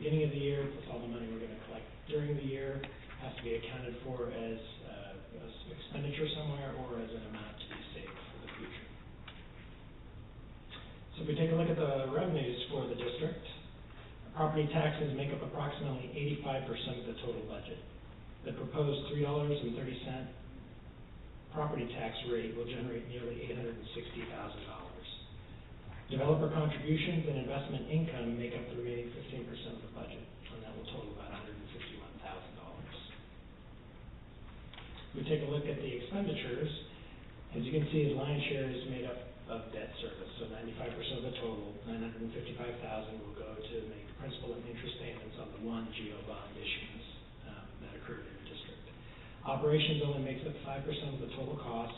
beginning of the year, plus all the money we're going to collect during the year, has to be accounted for as expenditure somewhere or as an amount to be saved for the future. So if we take a look at the revenues for the district, property taxes make up approximately 85% of the total budget. The proposed $3.30 property tax rate will generate nearly $860,000. Developer contributions and investment income make up the remaining 15% of the budget, and that will total about $151,000. We take a look at the expenditures. As you can see, the lion's share is made up of debt service, so 95% of the total, $955,000, will go to make principal and interest payments on the one GO bond issuance that occurred in the district. Operations only makes up 5% of the total costs,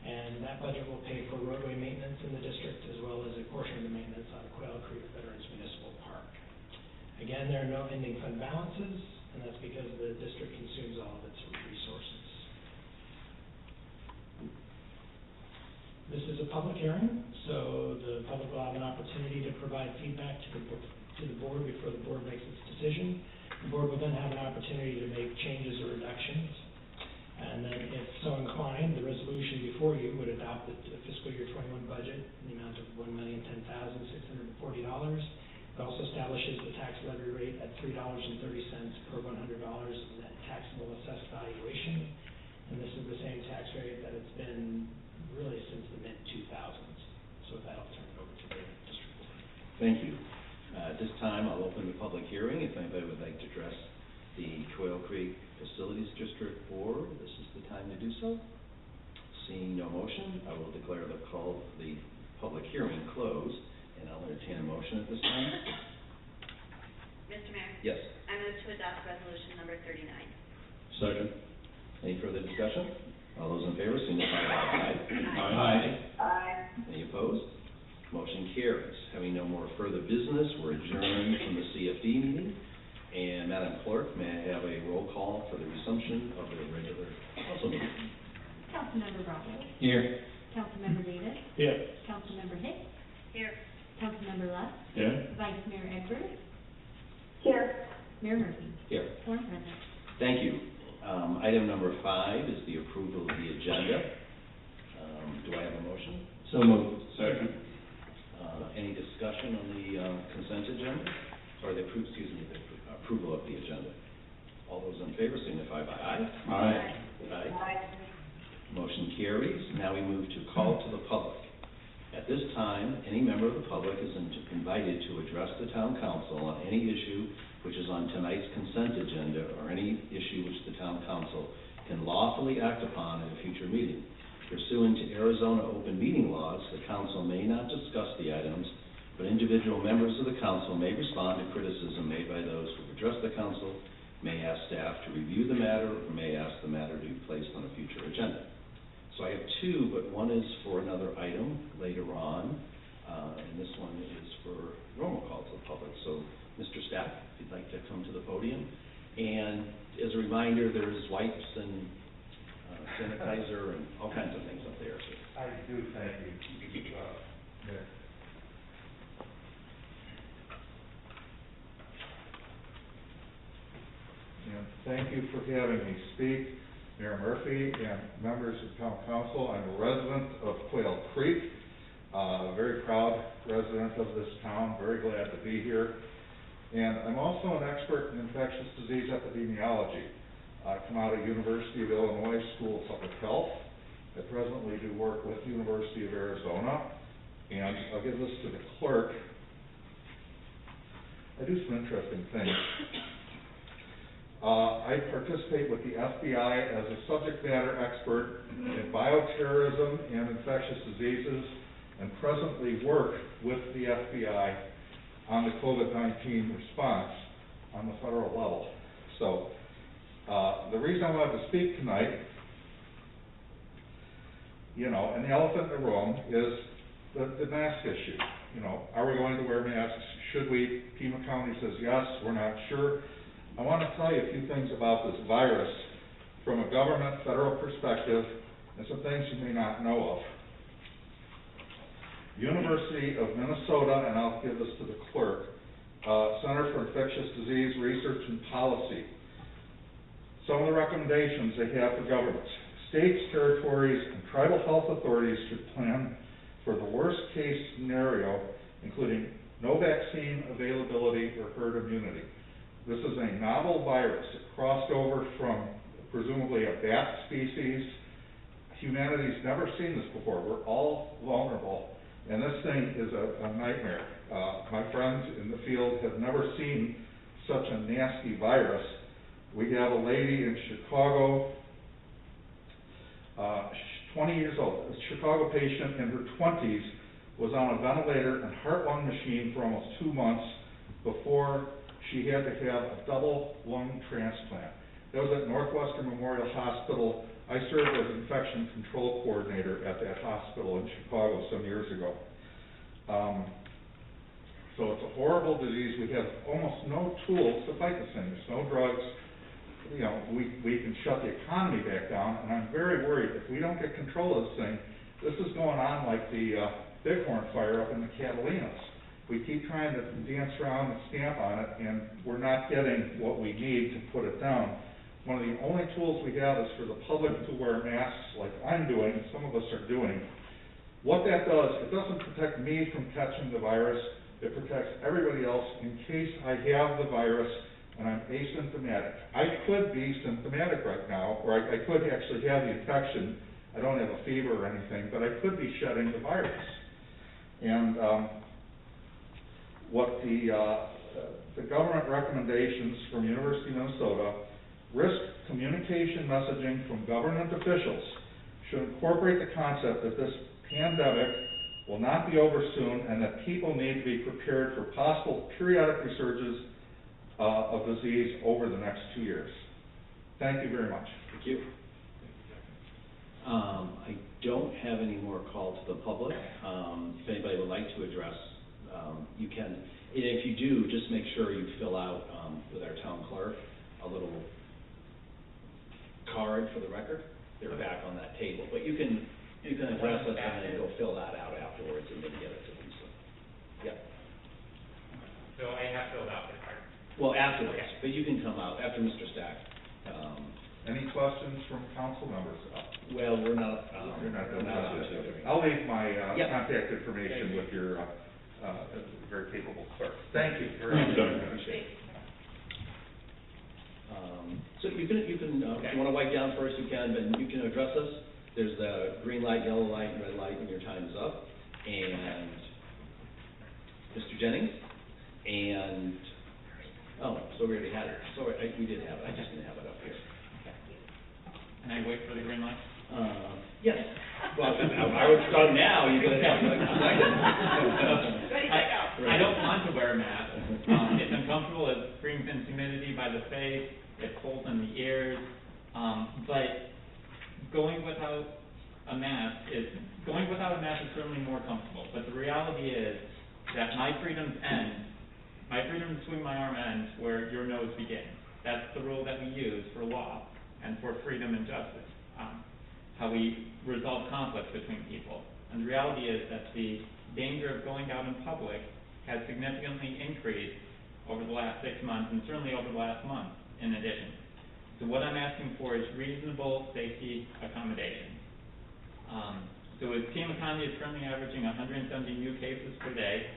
and that budget will pay for roadway maintenance in the district as well as a portion of the maintenance on Quail Creek Veterans Municipal Park. Again, there are no ending fund balances, and that's because the district consumes all of its resources. This is a public hearing, so the public will have an opportunity to provide feedback to the board before the board makes its decision. The board will then have an opportunity to make changes or reductions. And then, if so inclined, the resolution before you would adopt the fiscal year 21 budget in the amount of $1,010,640. It also establishes the tax levy rate at $3.30 per $100 net taxable assessed valuation. And this is the same tax rate that it's been really since the mid-2000s. So with that, I'll turn it over to the district board. Thank you. At this time, I'll open the public hearing. If anybody would like to address the Quail Creek Facilities District Board, this is the time to do so. Seeing no motion, I will declare the public hearing closed, and I'll entertain a motion at this time. Mr. Mayor? Yes. I move to adopt resolution number 39. Second. Any further discussion? All those in favor signify by aye. Aye. Aye. Any opposed? Motion carries. Having no more further business, we're adjourned from the CFD meeting. And Madam Clerk, may I have a roll call for the resumption of the regular council meeting? Councilmember Rogers. Here. Councilmember Davis. Here. Councilmember Hicks. Here. Councilmember Luss. Here. Vice Mayor Egbert. Here. Mayor Murphy. Here. Four present. Thank you. Item number 5 is the approval of the agenda. Do I have a motion? So moved. Second. Any discussion on the consent agenda? Or the approval of the agenda? All those in favor signify by aye. Aye. Aye. Motion carries. Now we move to call to the public. At this time, any member of the public is invited to address the town council on any issue which is on tonight's consent agenda or any issue which the town council can lawfully act upon at a future meeting. Pursuant to Arizona open meeting laws, the council may not discuss the items, but individual members of the council may respond to criticism made by those who address the council, may ask staff to review the matter, or may ask the matter to be placed on a future agenda. So I have 2, but one is for another item later on, and this one is for normal call to the public. So, Mr. Staff, if you'd like to come to the podium. And as a reminder, there's wipes and sanitizer and all kinds of things up there. So. I do thank you. Yeah. And thank you for having me speak, Mayor Murphy and members of Town Council. I'm a resident of Quail Creek, a very proud resident of this town, very glad to be here. And I'm also an expert in infectious disease epidemiology. I come out of University of Illinois School of Public Health. I presently do work with University of Arizona. And I'll give this to the clerk. I do some interesting things. I participate with the FBI as a subject matter expert in bioterrorism and infectious diseases, and presently work with the FBI on the COVID-19 response on the federal level. So the reason I wanted to speak tonight, and the elephant in the room is the mask issue. Are we going to wear masks? Should we? Pima County says yes, we're not sure. I want to tell you a few things about this virus from a government, federal perspective, and some things you may not know of. University of Minnesota, and I'll give this to the clerk, Center for Infectious Disease Research and Policy. Some of the recommendations they have for governments. States, territories, and tribal health authorities should plan for the worst-case scenario, including no vaccine availability or herd immunity. This is a novel virus. It crossed over from presumably a bat species. Humanity's never seen this before. We're all vulnerable, and this thing is a nightmare. My friends in the field have never seen such a nasty virus. We have a lady in Chicago, 20 years old, a Chicago patient in her 20s, was on a ventilator and heart-lung machine for almost 2 months before she had to have a double lung transplant. That was at Northwestern Memorial Hospital. I served as infection control coordinator at that hospital in Chicago some years ago. So it's a horrible disease. We have almost no tools to fight this thing. There's no drugs. You know, we can shut the economy back down, and I'm very worried if we don't get control of this thing. This is going on like the Bighorn fire up in the Catalinas. We keep trying to dance around and stamp on it, and we're not getting what we need to put it down. One of the only tools we have is for the public to wear masks like I'm doing, and some of us are doing. What that does, it doesn't protect me from catching the virus. It protects everybody else in case I have the virus and I'm asymptomatic. I could be symptomatic right now, or I could actually have the infection. I don't have a fever or anything, but I could be shedding the virus. And what the government recommendations from University of Minnesota, risk communication messaging from government officials should incorporate the concept that this pandemic will not be over soon and that people need to be prepared for possible periodic resurgences of disease over the next 2 years. Thank you very much. Thank you. I don't have any more call to the public. If anybody would like to address, you can. And if you do, just make sure you fill out with our town clerk a little card for the record. They're back on that table, but you can address us and then go fill that out afterwards and then get it to Lisa. Yeah. So I have filled out the card. Well, afterwards, Okay. but you can come out after Mr. Stack. Any questions from council members? Well, we're not. You're not we're done not with doing it. it. I'll leave my Yep. contact information with your very capable clerk. Thank you very much. Appreciate it. So you can, if you want to wipe down first, you can, but you can address us. There's the green light, yellow light, and red light when your time is up. And Mr. Jennings, and, oh, so we already had it. Sorry, we did have it, I just didn't have it up here. Can I wait for the green light? Yes. Well, I would start now, you're gonna talk like a second. Ready, set, go. I don't want to wear a mask. It's uncomfortable, it brings in humidity by the face, it pulls in the ears, but going without a mask is certainly more comfortable. But the reality is that my freedoms to swing my arm ends where your nose begins. That's the rule that we use for law and for freedom and justice, how we resolve conflicts between people. And the reality is that the danger of going out in public has significantly increased over the last 6 months, and certainly over the last month in addition. So what I'm asking for is reasonable safety accommodations. So as team economy is currently averaging 170 new cases per day,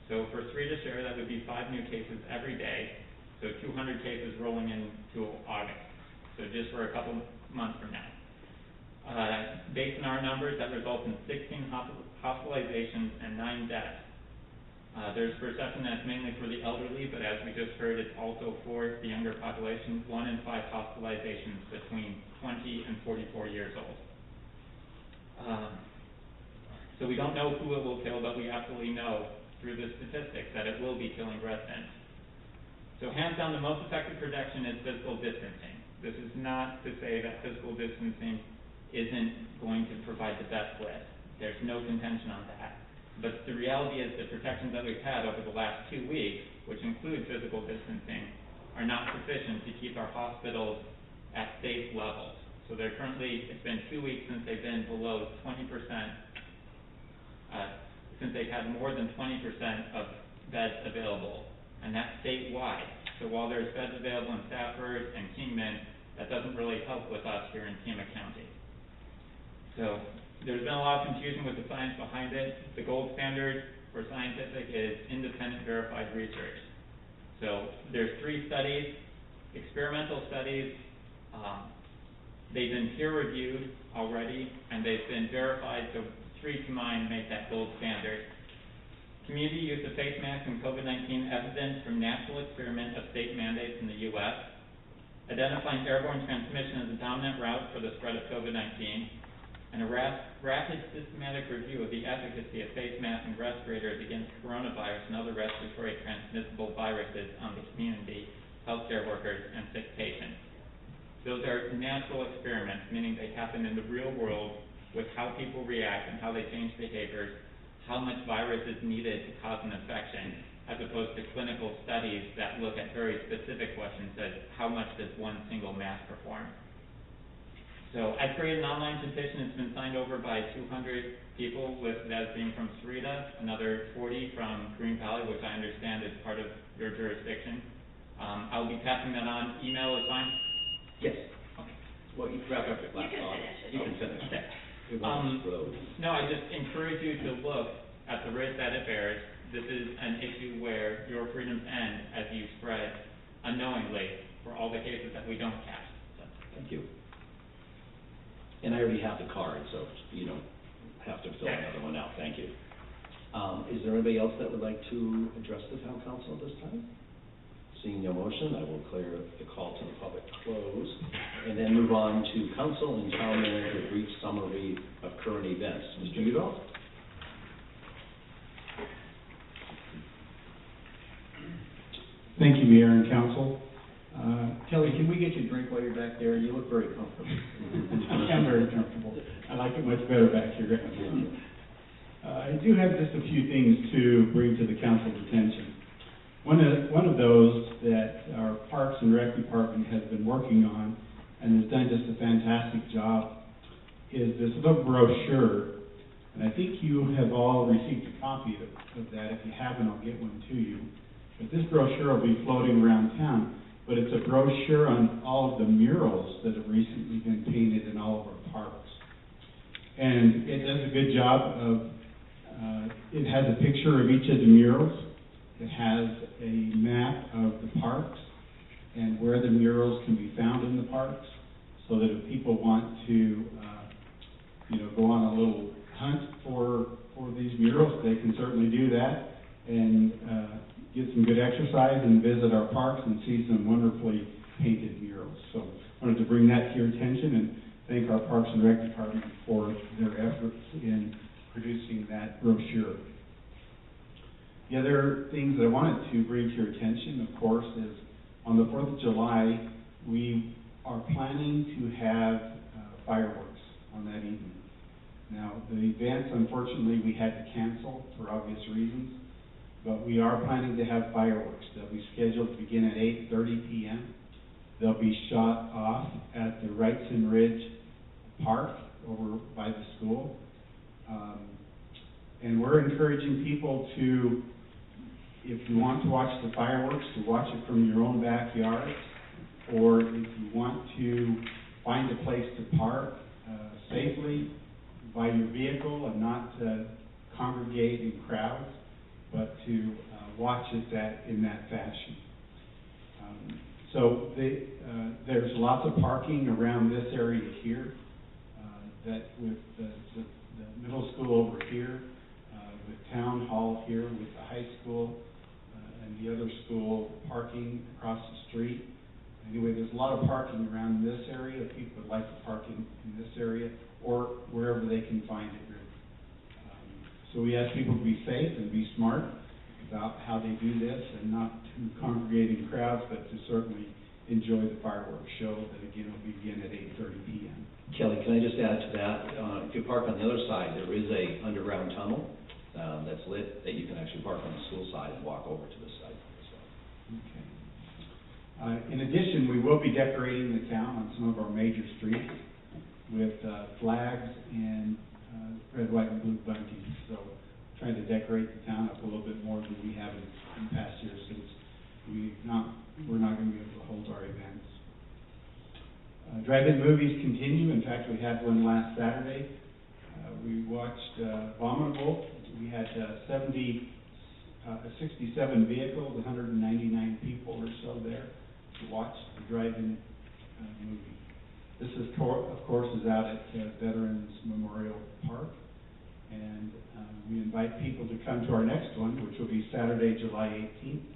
so for 3 to share, that would be 5 new cases every day, so 200 cases rolling into August, so just for a couple months from now. Based on our numbers, that results in 16 hospitalizations and 9 deaths. There's perception that it's mainly for the elderly, but as we just heard, it's also for the younger population. 1 in 5 hospitalizations between 20 and 44 years old. So we don't know who it will kill, but we absolutely know through the statistics that it will be killing residents. So hands down, the most effective protection is physical distancing. This is not to say that physical distancing isn't going to provide the best lift. There's no contention on that. But the reality is the protections that we've had over the last 2 weeks, which include physical distancing, are not sufficient to keep our hospitals at safe levels. So they're currently, it's been 2 weeks since they've been below 20%, since they've had more than 20% of beds available and that's statewide. So while there's beds available in Stafford and Kingman, that doesn't really help with us here in Tama County. So there's been a lot of confusion with the science behind it. The gold standard for scientific is independent verified research. So there's 3 studies, experimental studies. They've been peer-reviewed already, and they've been verified, so 3 combined make that gold standard. Community use of face masks and COVID-19 evidence from natural experiment of state mandates in the U.S., identifying airborne transmission as a dominant route for the spread of COVID-19, and a rapid systematic review of the efficacy of face masks and respirators against coronavirus and other respiratory transmissible viruses on the community, healthcare workers, and sick patients. Those are natural experiments, meaning they happen in the real world with how people react and how they change behaviors, how much virus is needed to cause an infection, as opposed to clinical studies that look at very specific questions as how much does one single mask perform. So I created an online petition. It's been signed over by 200 people, with that being from Sarita, another 40 from Green Valley, which I understand is part of your jurisdiction. I'll be passing that on. Email is fine? Yes. Okay. Well, you wrap up your last You can thought. finish it. You can finish. Okay. It won't explode. No, I just encourage you to look at the risk that it bears. This is an issue where your freedoms end as you spread unknowingly for all the cases that we don't catch. So. Thank you. And I already have the card, so you don't have to fill another one out. Thank you. Is there anybody else that would like to address the town council at this time? Seeing no motion, I will declare the call to the public closed, and then move on to council and town manager brief summary of current events. Mr. Udall? Thank you, Mayor and Council. Kelly, can we get you a drink while you're back there? You look very comfortable. I'm very comfortable. I like it much better back here. I do have just a few things to bring to the council's attention. One of those that our Parks and Rec Department has been working on and has done just a fantastic job is this little brochure. And I think you have all received a copy of that. If you haven't, I'll get one to you. But this brochure will be floating around town. But it's a brochure on all of the murals that have recently been painted in all of our parks. And it does a good job of, it has a picture of each of the murals. It has a map of the parks and where the murals can be found in the parks, so that if people want to, go on a little hunt for these murals, they can certainly do that and get some good exercise and visit our parks and see some wonderfully painted murals. So I wanted to bring that to your attention and thank our Parks and Rec Department for their efforts in producing that brochure. The other things that I wanted to bring to your attention, of course, is on the 4th of July, we are planning to have fireworks on that evening. Now, the events, unfortunately, we had to cancel for obvious reasons, but we are planning to have fireworks. They'll be scheduled to begin at 8:30 p.m. They'll be shot off at the Wrightson Ridge Park over by the school. And we're encouraging people to, if you want to watch the fireworks, to watch it from your own backyard, or if you want to find a place to park safely by your vehicle and not congregate in crowds, but to watch it in that fashion. So there's lots of parking around this area here, that with the middle school over here, with Town Hall here, with the high school, and the other school parking across the street. Anyway, there's a lot of parking around this area. If people would like to park in this area or wherever they can find it, really. So we ask people to be safe and be smart about how they do this, and not to congregate in crowds, but to certainly enjoy the fireworks show that, again, will begin at 8:30 p.m. Kelly, can I just add to that? If you park on the other side, there is a underground tunnel that's lit that you can actually park on the school side and walk over to the side. Okay. In addition, we will be decorating the town on some of our major streets with flags and red, white, and blue bunting. So trying to decorate the town up a little bit more than we have in past years, since we're not going to be able to hold our events. Drive-in movies continue. In fact, we had one last Saturday. We watched Abominable. We had 67 vehicles, 199 people or so there to watch the drive-in movie. This is, of course, is out at Veterans Memorial Park. And we invite people to come to our next one, which will be Saturday, July 18th,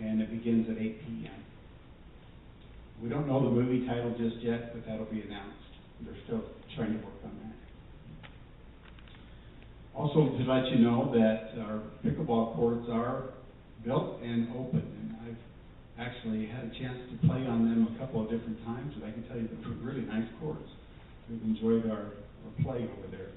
and it begins at 8 p.m. We don't know the movie title just yet, but that'll be announced. They're still trying to work on that. Also, to let you know that our pickleball courts are built and open, and I've actually had a chance to play on them a couple of different times, and I can tell you they're really nice courts. We've enjoyed our play over there.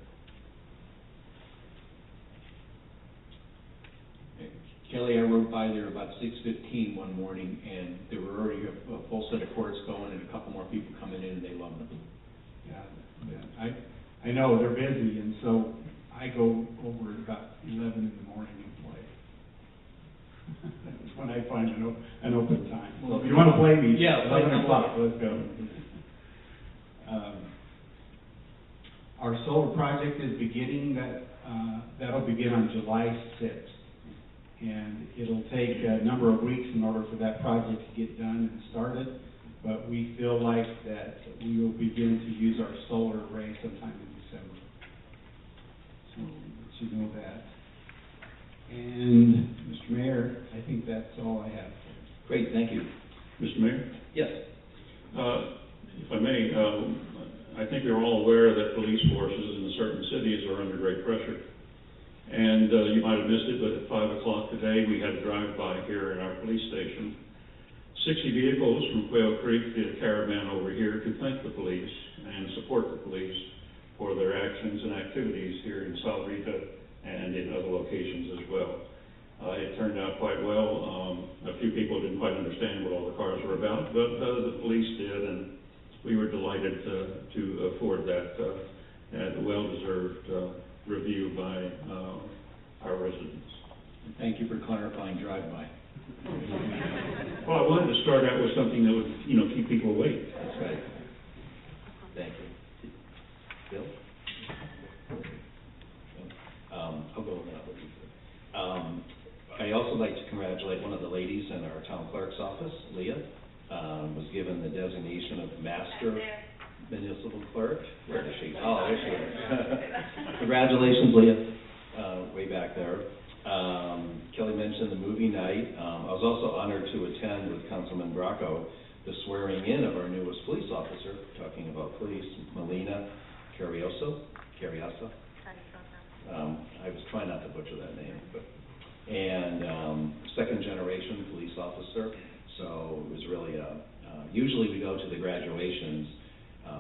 Kelly, I rode by there about 6:15 one morning, and there were already a full set of courts going, and a couple more people coming in, and they loved them. Yeah, I know they're busy, and so I go over at about 11 in the morning and play. That's when I find an open time. So if you want to play me, yeah, 11 o'clock, let's go. Our solar project is beginning. That'll begin on July 6th. And it'll take a number of weeks in order for that project to get done and started, but we feel like that we will begin to use our solar array sometime in December. So, let you know that. And, Mr. Mayor, I think that's all I have. Great, thank you. Mr. Mayor? Yes. If I may, I think we're all aware that police forces in certain cities are under great pressure. And you might have missed it, but at 5 o'clock today, we had a drive-by here in our police station. 60 vehicles from Quail Creek did a caravan over here to thank the police and support the police for their actions and activities here in South Rita and in other locations as well. It turned out quite well. A few people didn't quite understand what all the cars were about, but the police did, and we were delighted to afford that well-deserved review by our residents. Thank you for clarifying drive-by. Well, I wanted to start out with something that would, keep people awake. That's right. Thank you. Bill? I'll go with that. I also like to congratulate one of the ladies in our town clerk's office, Leah, was given the designation of Master Municipal Clerk. Where is she? Oh, there she is. Congratulations, Leah, way back there. Kelly mentioned the movie night. I was also honored to attend with Councilman Bracco the swearing in of our newest police officer, talking about police, Melina Carrioso. I was trying not to butcher that name, and second generation police officer. So it was really usually we go to the graduations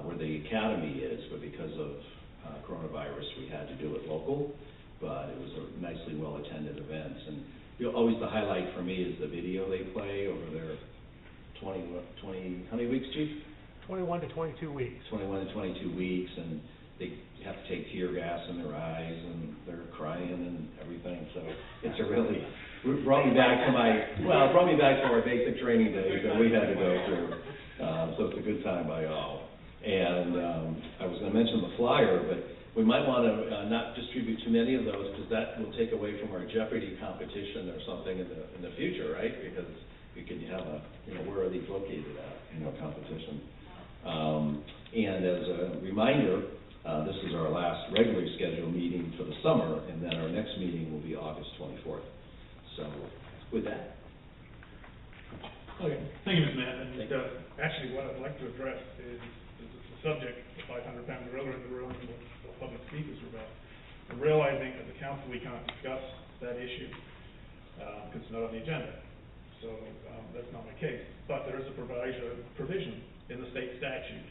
where the academy is, but because of coronavirus, we had to do it local. But it was a nicely well-attended event, and always the highlight for me is the video they play over their 20, how many weeks, Chief? 21 to 22 weeks. 21 to 22 weeks, and they have to take tear gas in their eyes, and they're crying and everything. So it's a really brought me back to our basic training days that we had to go through. So it's a good time by all. And I was going to mention the flyer, but we might want to not distribute too many of those, because that will take away from our Jeopardy competition or something in the future, right? Because we could have a, where are these located at, competition. And as a reminder, this is our last regularly scheduled meeting for the summer, and then our next meeting will be August 24th. So with that. Okay, thank you, Mr. Mayor. And actually, what I'd like to address is the subject, the 500-pound gorilla in the room, and what public speakers are about. I'm realizing as a council we can't discuss that issue because it's not on the agenda. So that's not my case. But there is a provision in the state statute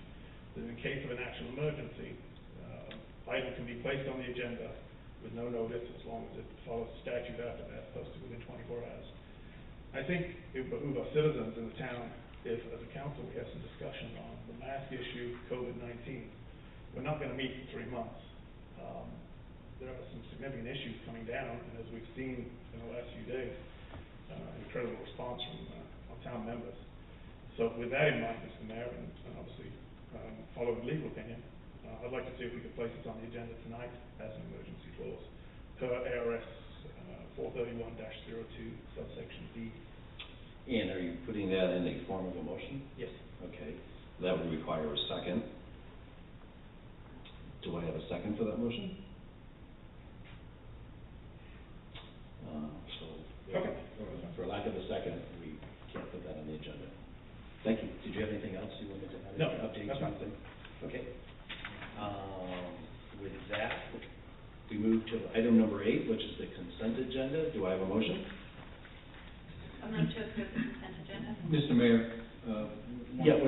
that in case of an actual emergency, item can be placed on the agenda with no notice as long as it follows the statute after that, posted within 24 hours. I think it would behoove our citizens in the town if, as a council, we have some discussion on the mask issue, COVID-19. We're not going to meet for 3 months. There are some significant issues coming down, and as we've seen in the last few days, incredible response from our town members. So with that in mind, Mr. Mayor, and obviously following legal opinion, I'd like to see if we could place this on the agenda tonight as an emergency clause per ARS 431-02 subsection D. And are you putting that in the form of a motion? Yes. Okay, that would require a second. Do I have a second for that motion? Okay. For lack of a second, we can't put that on the agenda. Thank you. Did you have anything else you wanted to add? No, Any updates that's or fine. anything? Okay. With that, we move to item number 8, which is the consent agenda. Do I have a motion? I move to approve the consent agenda. Mr. Mayor, Yeah,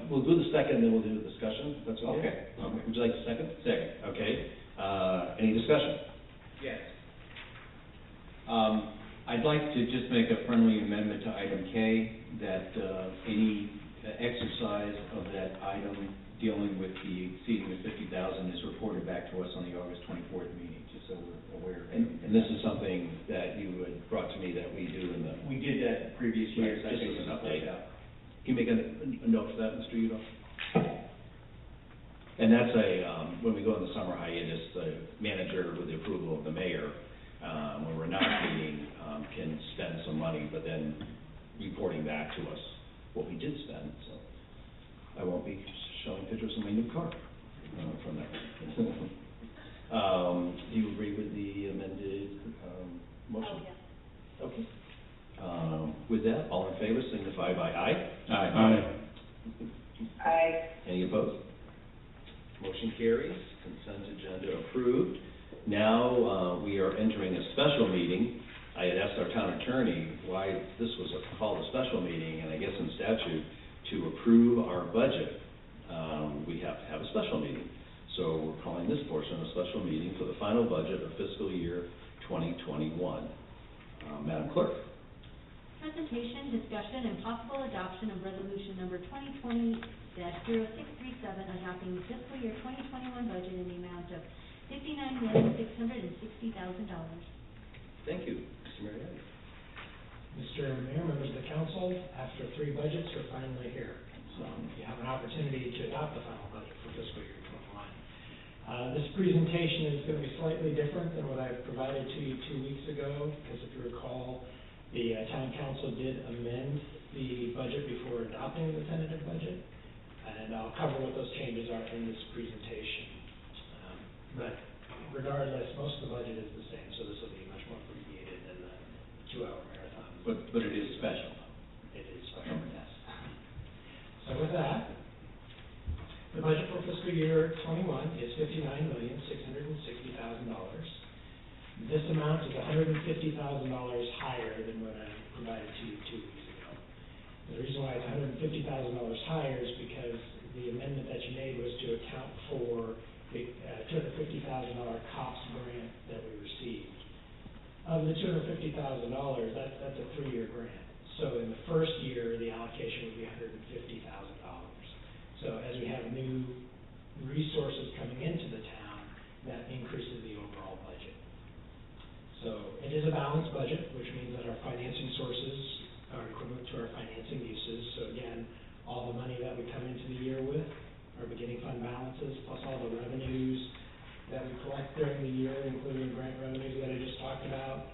we'll do the second, then we'll do the discussion, if that's okay? Okay. Would you like the second? Second. Okay. Any discussion? Yes. I'd like to just make a friendly amendment to item K, that any exercise of that item dealing with the exceeding of 50,000 is reported back to us on the August 24th meeting, just so we're aware. And this is something that you had brought to me that we do in the... We did that the previous years. Right, I just think as an it's update. worked out. Can you make a note for that, Mr. Udo? And that's when we go in the summer hiatus, the manager, with the approval of the mayor, when we're not meeting, can spend some money, but then reporting back to us what we did spend, so I won't be showing pictures of my new car from that. Do you agree with the amended motion? Oh, yes. Okay. With that, all in favor signify by aye. Aye. Aye. Any opposed? Motion carries. Consent agenda approved. Now, we are entering a special meeting. I had asked our town attorney why this was called a special meeting, and I guess in statute, to approve our budget, we have to have a special meeting. So we're calling this portion a special meeting for the final budget of fiscal year 2021. Madam Clerk. Presentation, discussion, and possible adoption of resolution number 2020-0637, adopting the fiscal year 2021 budget in the amount of $59,660,000. Thank you. Mr. Mariani. Mr. Mayor, members of the council, after 3 budgets, we're finally here. So you have an opportunity to adopt the final budget for fiscal year 21. This presentation is going to be slightly different than what I provided to you 2 weeks ago, because if you recall, the town council did amend the budget before adopting the tentative budget, and I'll cover what those changes are in this presentation. But regardless, most of the budget is the same, so this will be much more abbreviated than the 2-hour marathon. But it is special. It is special, yes. So with that, the budget for fiscal year 21 is $59,660,000. This amount is $150,000 higher than what I provided to you 2 weeks ago. The reason why it's $150,000 higher is because the amendment that you made was to account for the $250,000 COPS grant that we received. Of the $250,000, that's a 3-year grant. So in the first year, the allocation would be $150,000. So as we have new resources coming into the town, that increases the overall budget. So it is a balanced budget, which means that our financing sources are equivalent to our financing uses. So again, all the money that we come into the year with, our beginning fund balances, plus all the revenues that we collect during the year, including grant revenues that I just talked about.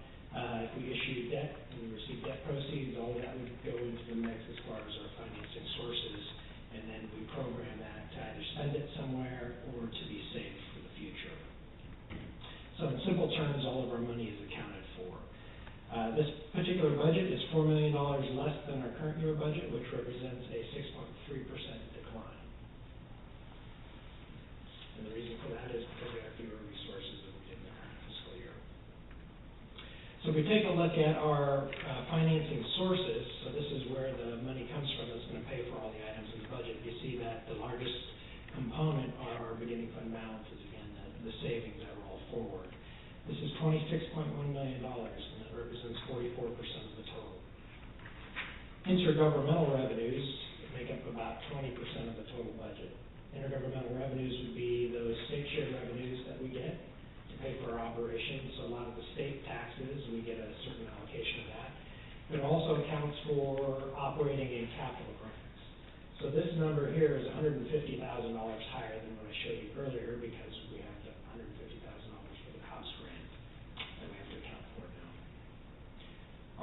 If we issue debt and we receive debt proceeds, all of that would go into the mix as far as our financing sources. And then we program that to either spend it somewhere or to be saved for the future. So in simple terms, all of our money is accounted for. This particular budget is $4 million less than our current year budget, which represents a 6.3% decline. And the reason for that is because we have fewer resources than we did in the current fiscal year. So if we take a look at our financing sources, so this is where the money comes from that's going to pay for all the items in the budget. You see that the largest component are our beginning fund balances, again, the savings that roll forward. This is $26.1 million, and that represents 44% of the total. Intergovernmental revenues make up about 20% of the total budget. Intergovernmental revenues would be those state share revenues that we get to pay for our operations. So a lot of the state taxes, we get a certain allocation of that. It also accounts for operating and capital grants. So this number here is $150,000 higher than what I showed you earlier, because we have the $150,000 for the house grant that we have to account for now.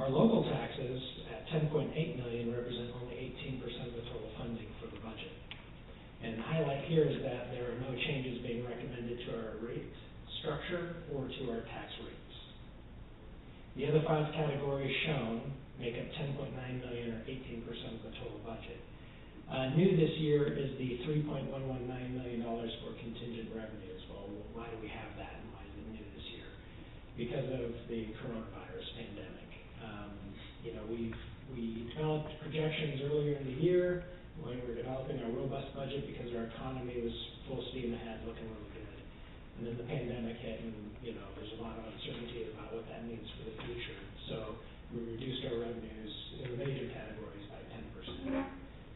Our local taxes at $10.8 million represent only 18% of the total funding for the budget. And the highlight here is that there are no changes being recommended to our rate structure or to our tax rates. The other 5 categories shown make up $10.9 million or 18% of the total budget. New this year is the $3.119 million for contingent revenues. Well, why do we have that, and why is it new this year? Because of the coronavirus pandemic. We developed projections earlier in the year when we were developing our robust budget, because our economy was full steam ahead, looking really good. And then the pandemic hit, and there's a lot of uncertainty about what that means for the future. So we reduced our revenues in the major categories by 10%.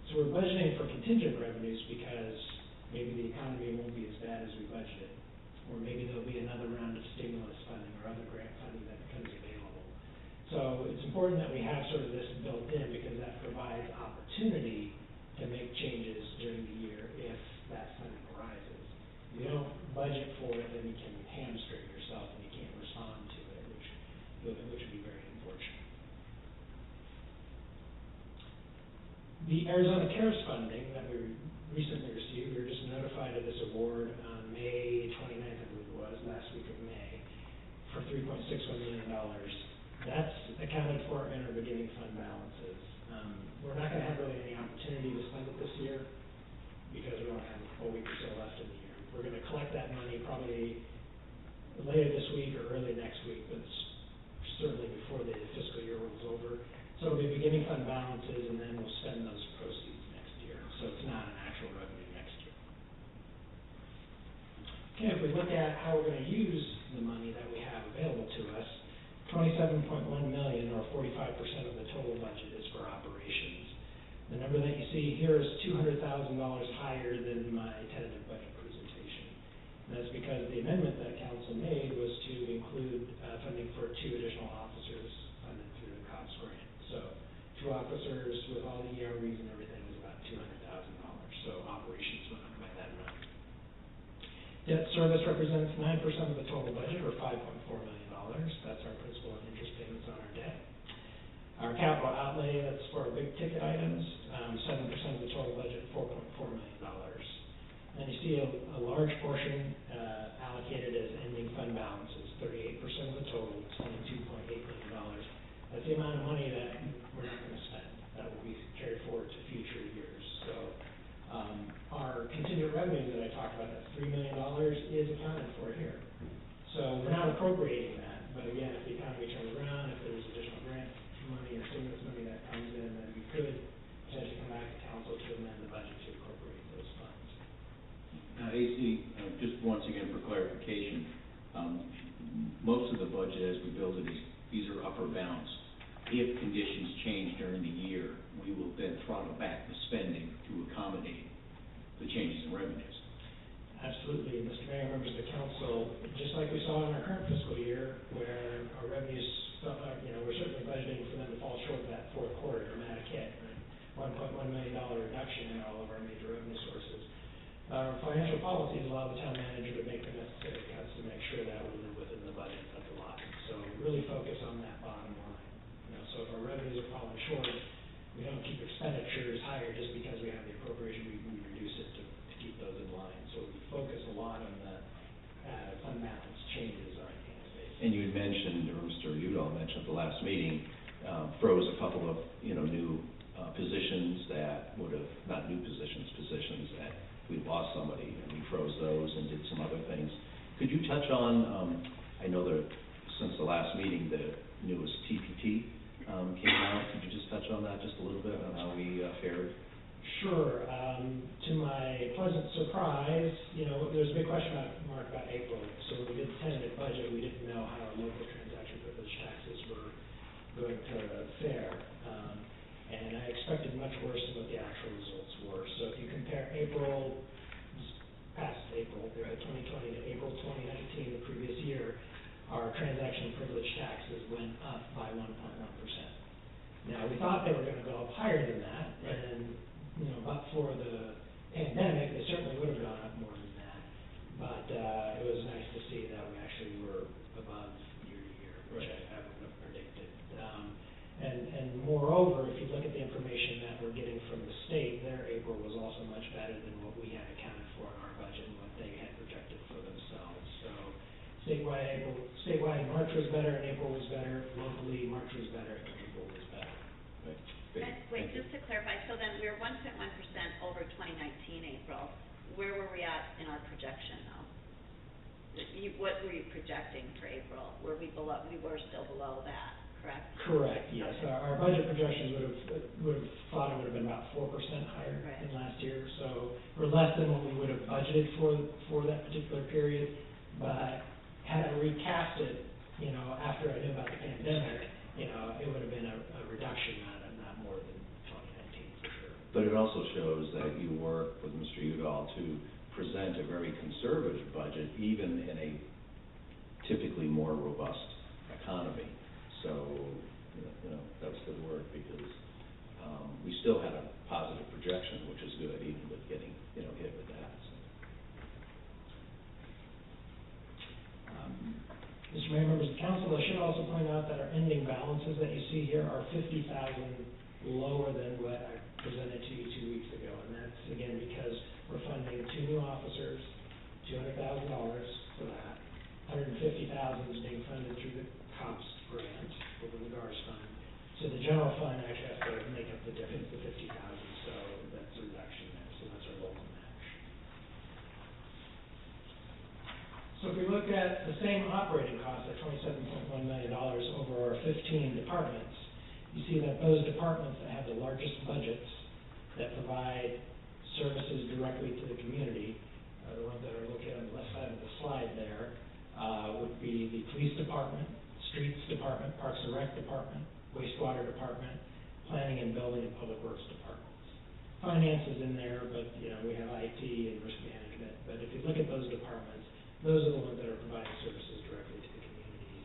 So we're budgeting for contingent revenues because maybe the economy won't be as bad as we budgeted, or maybe there'll be another round of stimulus funding or other grant funding that becomes available. So it's important that we have sort of this built in, because that provides opportunity to make changes during the year if that funding arises. If you don't budget for it, then you can hamstring yourself and you can't respond to it, which would be very unfortunate. The Arizona CARES funding that we recently received, we were just notified of this award on May 29th, I believe it was, last week of May, for $3.61 million. That's accounted for in our beginning fund balances. We're not going to have really any opportunity to spend it this year, because we don't have a week or so left in the year. We're going to collect that money probably later this week or early next week, but certainly before the fiscal year rolls over. So it'll be beginning fund balances, and then we'll spend those proceeds next year. So it's not an actual revenue next year. Okay, if we look at how we're going to use the money that we have available to us, $27.1 million, or 45% of the total budget, is for operations. The number that you see here is $200,000 higher than my tentative budget presentation. And that's because the amendment that council made was to include funding for 2 additional officers funded through the COPS grant. So 2 officers with all the EREs and everything was about $200,000. So operations went up by that amount. Debt service represents 9% of the total budget, or $5.4 million. That's our principal and interest payments on our debt. Our capital outlay, that's for our big ticket items, 7% of the total budget, $4.4 million. Then you see a large portion allocated as ending fund balances, 38% of the total, $22.8 million. That's the amount of money that we're not going to spend. That will be carried forward to future years. So our contingent revenues that I talked about, that $3 million, is accounted for here. So we're not appropriating that. But again, if the economy turns around, if there's additional grant money or stimulus money that comes in, then we could potentially come back to council to amend the budget to incorporate those funds. Now, AC, just once again for clarification, most of the budget as we build it, these are upper bounds. If conditions change during the year, we will then throttle back the spending to accommodate the changes in revenues. Absolutely, Mr. Mayor, members of the council, just like we saw in our current fiscal year, where our revenues, we're certainly budgeting for them to fall short of that fourth quarter dramatic hit, right? $1.1 million reduction in all of our major revenue sources. Our financial policies allow the town manager to make the necessary cuts to make sure that we live within the budget that's allotted. So really focus on that bottom line. So if our revenues are falling short, we don't keep expenditures higher just because we have the appropriation. We reduce it to keep those in line. So we focus a lot on the fund balance changes on an annual basis. And you had mentioned, or Mr. Udall mentioned at the last meeting, froze a couple of, new positions that would have, not new positions that we lost somebody, and we froze those and did some other things. Could you touch on, I know that since the last meeting, the newest TPT came out. Could you just touch on that just a little bit, on how we fared? Sure. To my pleasant surprise, there's a big question mark about April. So when we did the tentative budget, we didn't know how our local transaction privilege taxes were going to fare. And I expected much worse than what the actual results were. So if you compare past April 2020 to April 2019, the previous year, our transaction privilege taxes went up by 1.1%. Now, we thought they were gonna go up higher than that, and, you know, but for the pandemic, they certainly would have gone up more than that. But, it was nice to see that we actually were above year to year, which I wouldn't have predicted. And moreover, if you look at the information that we're getting from the state, their April was also much better than what we had accounted for in our budget and what they had projected for themselves. So statewide, March was better and April was better. Locally, March was better and April was better. Right. Great. Wait, Thank you. just to clarify, so then we're 1.1% over 2019 April. Where were we at in our projection though? What were you projecting for April? Were we below, we were still below that, correct? Correct, yes. Okay. Our budget projections would have thought it would have been about 4% higher Right. than last year. So we're less than what we would have budgeted for that particular period. But had I recast it, you know, after I knew about the pandemic, you know, it would have been a reduction, not more than 2019 for sure. But it also shows that you work with Mr. Udall to present a very conservative budget, even in a typically more robust economy. So, you know, that was good work because we still had a positive projection, which is good, even with getting, you know, hit with that. So. Mr. Mayor, members of council, I should also point out that our ending balances that you see here are $50,000 lower than what I presented to you 2 weeks ago. And that's, again, because we're funding 2 new officers, $200,000 for that. $150,000 is being funded through the COPS grant over the GARS fund. So the general fund actually has to make up the difference, the $50,000, so that's a reduction there. So that's our local match. So if we look at the same operating costs at $27.1 million over our 15 departments, you see that those departments that have the largest budgets that provide services directly to the community, the ones that are located on the left side of the slide there, would be the police department, streets department, parks and rec department, wastewater department, planning and building, and public works departments. Finance is in there, but, you know, we have IT and risk management. But if you look at those departments, those are the ones that are providing services directly to the community.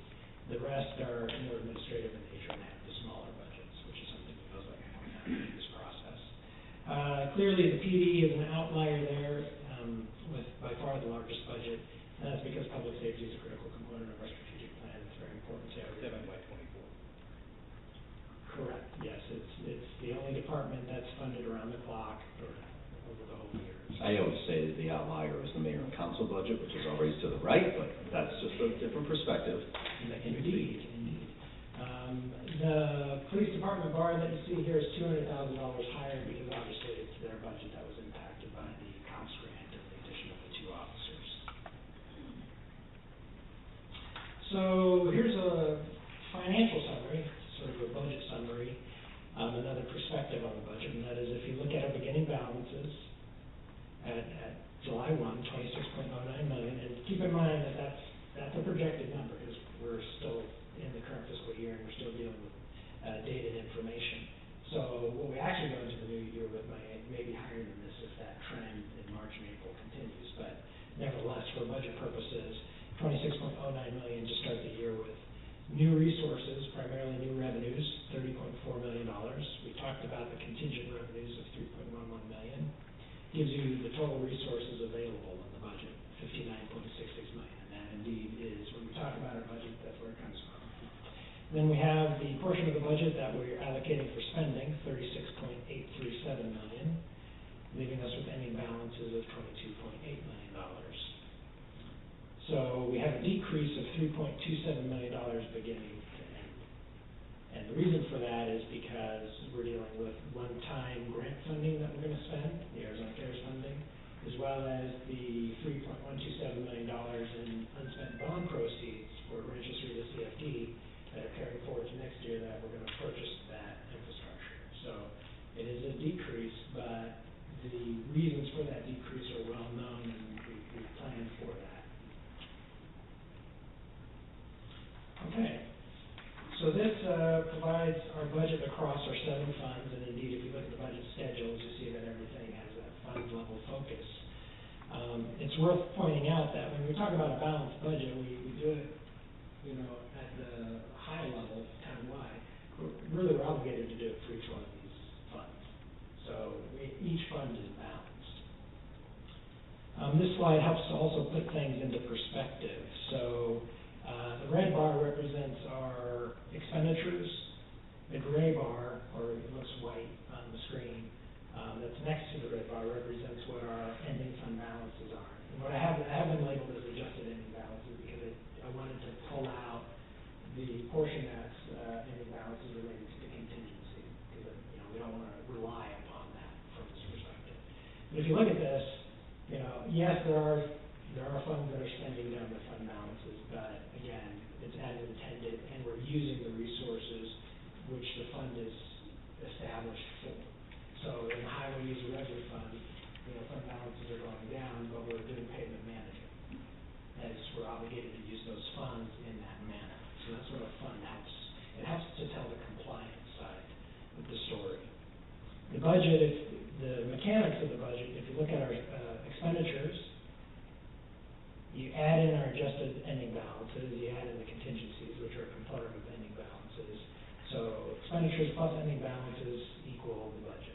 The rest are more administrative in nature and have the smaller budgets, which is something we always like to point out in this process. Clearly, the PD is an outlier there, with by far the largest budget. And that's because public safety is a critical component of our strategic plan. It's very important to everybody. 7 by 24. Correct, yes. It's the only department that's funded around the clock or over the whole year. I always say that the outlier is the mayor and council budget, which is always to the right, but that's just a different perspective. Indeed. The police department bar that you see here is $200,000 higher because obviously it's their budget that was impacted by the COPS grant and the addition of the 2 officers. So here's a financial summary, sort of a budget summary, another perspective on the budget, and that is if you look at our beginning balances at July 1, $26.09 million, and keep in mind that that's a projected number because we're still in the current fiscal year and we're still dealing with dated information. So what we actually go into the new year with may be higher than this if that trend in March and April continues, but nevertheless, for budget purposes, $26.09 million to start the year with. New resources, primarily new revenues, $30.4 million. We talked about the contingent revenues of $3.11 million. Gives you the total resources available in the budget, $59.66 million. And that indeed is, when we talk about our budget, that's where it comes from. Then we have the portion of the budget that we're allocating for spending, $36.837 million, leaving us with ending balances of $22.8 million. So we have a decrease of $3.27 million beginning to end. And the reason for that is because we're dealing with one-time grant funding that we're going to spend, the Arizona CARES funding, as well as the $3.127 million in unspent bond proceeds for Rancho Street to CFD that are carrying forward to next year that we're going to purchase that infrastructure. So it is a decrease, but the reasons for that decrease are well known and we planned for that. Okay, so this provides our budget across our 7 funds, and indeed, if you look at the budget schedules, you see that everything has a fund level focus. It's worth pointing out that when we talk about a balanced budget, we do it, you know, at the high level, townwide. really we're obligated to do it for each one of these funds. So each fund is balanced. This slide helps to also put things into perspective. So the red bar represents our expenditures. The gray bar, or it looks white on the screen, that's next to the red bar represents what our ending fund balances are. And what I have them labeled as adjusted ending balances because I wanted to pull out the portion that's ending balances related to the contingency, because we don't want to rely upon that from this perspective. But if you look at this, yes, there are funds that are spending down their fund balances, but again, it's as intended, and we're using the resources which the fund is established for. So in the highway user revenue fund, fund balances are going down, but we're doing pavement management, as we're obligated to use those funds in that manner. So that's what a fund helps. It helps to tell the compliance side of the story. The budget, the mechanics of the budget, if you look at our expenditures, you add in our adjusted ending balances, you add in the contingencies, which are a component of ending balances. So expenditures plus ending balances equal the budget.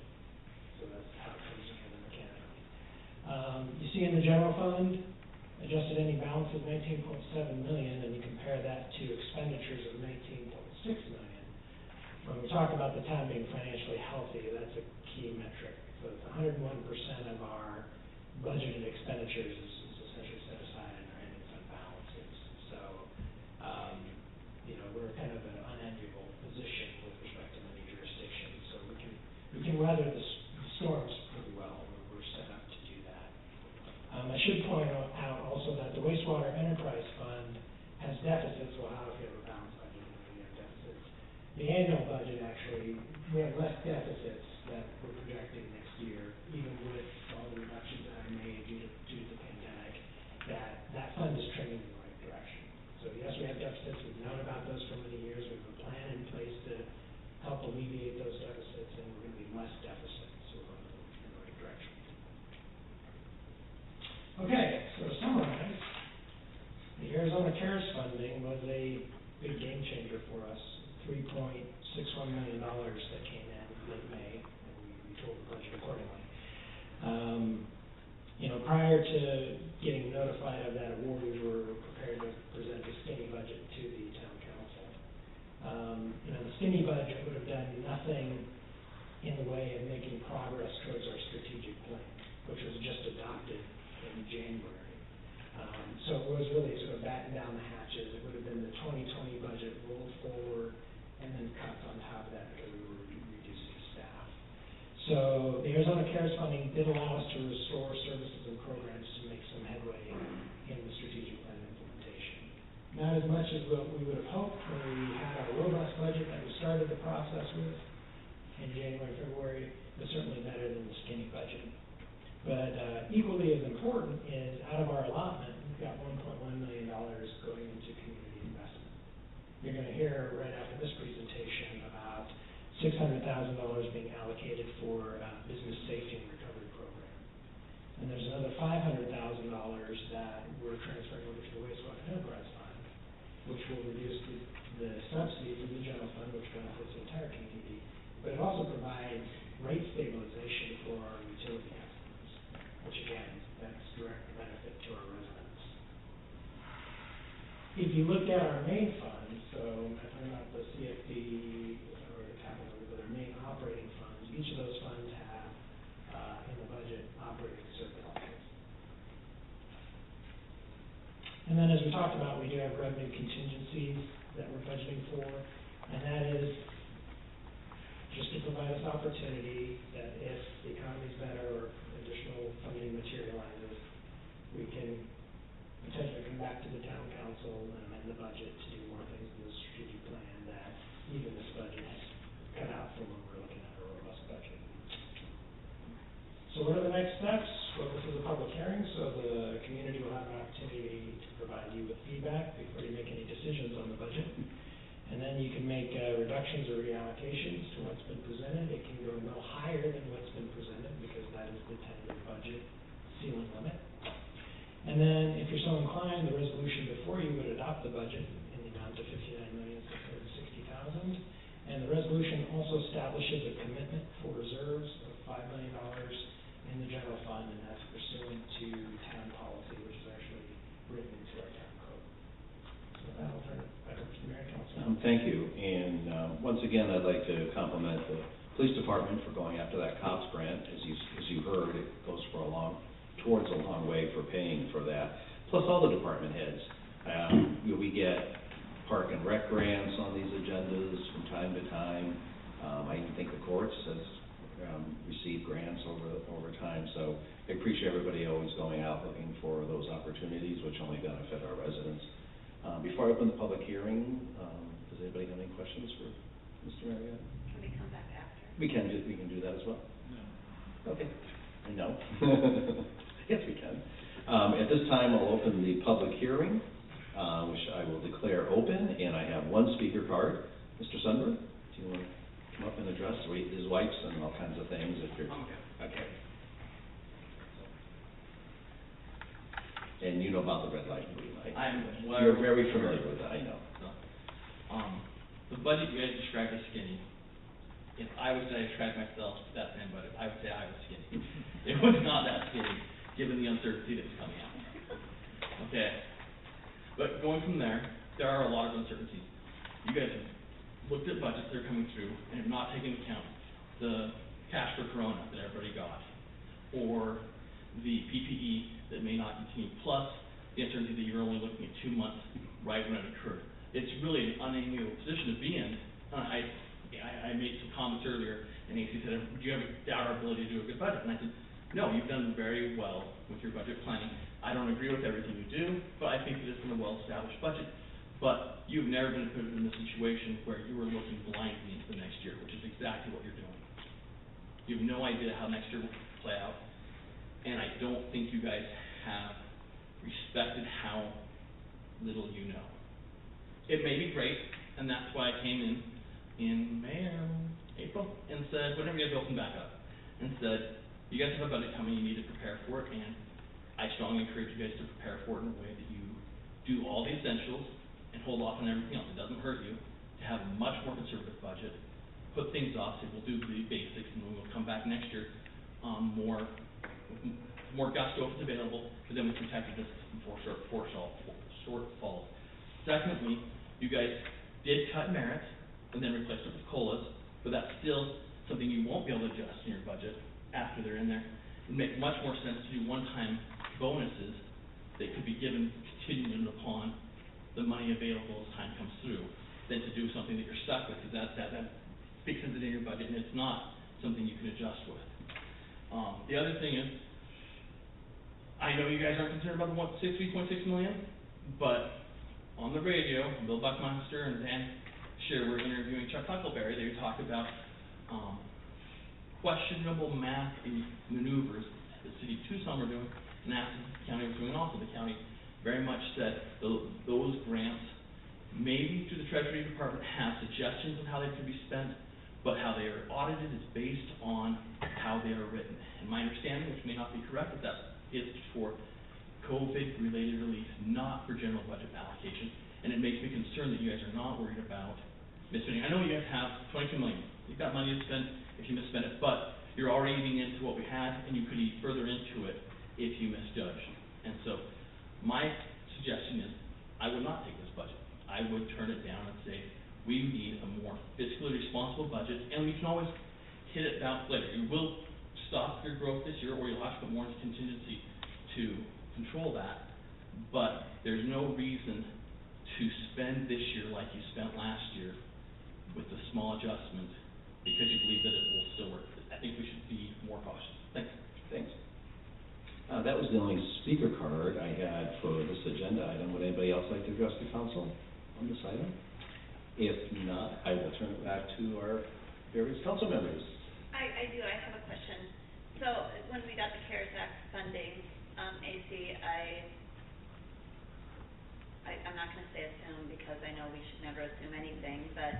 So that's how it comes together mechanically. You see in the general fund, adjusted ending balance is $19.7 million, and you compare that to expenditures of $19.6 million. When we talk about the town being financially healthy, that's a key metric. So it's 101% of our budgeted expenditures is essentially set aside in our ending fund balances. So, we're kind of an unenviable position with respect to many jurisdictions. So we can weather the storms pretty well. We're set up to do that. I should point out also that the wastewater enterprise fund has deficits. Well, how if you have a balanced budget, you have deficits. The annual budget actually, we have less deficits that we're projecting next year, even with all the reductions that I made due to the pandemic, that fund is trending in the right direction. So yes, we have deficits. We've known about those for many years. We have a plan in place to help alleviate those deficits, and we're going to be less deficit. So we're going in the right direction. Okay, so to summarize, the Arizona CARES funding was a big game changer for us. $3.61 million that came in late May, and we told the budget accordingly. Prior to getting notified of that award, we were prepared to present a skinny budget to the town council. The skinny budget would have done nothing in the way of making progress towards our strategic plan, which was just adopted in January. So it was really sort of batten down the hatches. It would have been the 2020 budget rolled forward and then cuts on top of that because we were reducing staff. So the Arizona CARES funding did allow us to restore services and programs to make some headway in the strategic plan implementation. Not as much as what we would have hoped when we had our robust budget that we started the process with in January, February, but certainly better than the skinny budget. But equally as important is out of our allotment, we've got $1.1 million going into community investment. You're going to hear right after this presentation about $600,000 being allocated for business safety and recovery program. And there's another $500,000 that we're transferring over to the wastewater enterprise fund, which will reduce the subsidy from the general fund, which benefits the entire community. But it also provides rate stabilization for our utility customers, which again, that's direct benefit to our residents. If you looked at our main funds, so I'm talking about the CFD or the capital, but our main operating funds, each of those funds have in the budget operating surpluses. And then as we talked about, we do have revenue contingencies that we're budgeting for, and that is just to provide us opportunity that if the economy's better or additional funding materializes, we can potentially come back to the town council and amend the budget to do more things in the strategic plan that even this budget has cut out from when we're looking at a robust budget. So what are the next steps? Well, this is a public hearing, so the community will have an opportunity to provide you with feedback before you make any decisions on the budget. And then you can make reductions or reallocations to what's been presented. It can go no higher than what's been presented because that is the tentative budget ceiling limit. And then, if you're so inclined, the resolution before you would adopt the budget in the amount of $59,660,000. And the resolution also establishes a commitment for reserves of $5 million in the general fund, and that's pursuant to town policy, which is actually written into our town code. So with that, I'll turn it back over to the mayor and council. Thank you, and, once again, I'd like to compliment the police department for going after that COPS grant. As you heard, it goes towards a long way for paying for that, plus all the department heads. We get park and rec grants on these agendas from time to time. I even think the courts has received grants over time, so I appreciate everybody always going out looking for those opportunities, which only benefit our residents. Before I open the public hearing, does anybody have any questions for Mr. Marietta? Can we come back after? We can do that as well. No. Okay. No. Yes, we can. At this time, I'll open the public hearing, which I will declare open, and I have one speaker card. Mr. Sundberg, do you want to come up and address his wipes and all kinds of things if you're... Okay. And you know about the red light and green light. You're very familiar with that, I know. The budget you guys described as skinny. If I was to describe myself to that same budget, I would say I was skinny. It was not that skinny, given the uncertainty that's coming out. Okay. But going from there are a lot of uncertainties. You guys have looked at budgets that are coming through and have not taken into account the cash for Corona that everybody got, or the PPE that may not continue, plus the uncertainty that you're only looking at 2 months right when it occurred. It's really an unenviable position to be in. I made some comments earlier, and AC said, do you ever doubt our ability to do a good budget? And I said, no, you've done very well with your budget planning. I don't agree with everything you do, but I think that it's been a well-established budget. But you've never been put in a situation where you were looking blindly into the next year, which is exactly what you're doing. You have no idea how next year will play out, and I don't think you guys have respected how little you know. It may be great, and that's why I came in May or April, and said, whenever you guys open back up, and said, you guys have a budget coming, you need to prepare for it, and I strongly encourage you guys to prepare for it in a way that you do all the essentials and hold off on everything else. It doesn't hurt you to have a much more conservative budget, put things off, say we'll do the basics, and then we'll come back next year, more gusto if it's available, because then we protected this from shortfalls. Secondly, you guys did cut merit and then replaced it with COLAs, but that's still something you won't be able to adjust in your budget after they're in there. It would make much more sense to do one-time bonuses that could be given contingent upon the money available as time comes through, than to do something that you're stuck with, because that speaks into your budget, and it's not something you can adjust with. The other thing is, I know you guys aren't concerned about the $3.6 million, but on the radio, Bill Buckminster and Dan Scheer were interviewing Chuck Huckleberry. They talked about questionable math maneuvers the city of Tucson were doing, and that's what the county was doing also. The county very much said those grants, maybe through the Treasury Department, have suggestions of how they could be spent, but how they are audited is based on how they are written. And my understanding, which may not be correct, is that it's for COVID-related relief, not for general budget allocation, and it makes me concerned that you guys are not worried about misspending. I know you guys have $22 million. You've got money to spend if you misspend it, but you're already eating into what we had, and you could eat further into it if you misjudge. And so, my suggestion is, I would not take this budget. I would turn it down and say, we need a more fiscally responsible budget, and we can always hit it down later. You will stop your growth this year, or you'll have to put more into contingency to control that, but there's no reason to spend this year like you spent last year with a small adjustment because you believe that it will still work. I think we should be more cautious. Thanks. Thanks. That was the only speaker card I had for this agenda item. Would anybody else like to address the council on this item? If not, I will turn it back to our various council members. I do, I have a question. So, when we got the CARES Act funding, AC, I'm not gonna say assume, because I know we should never assume anything, but,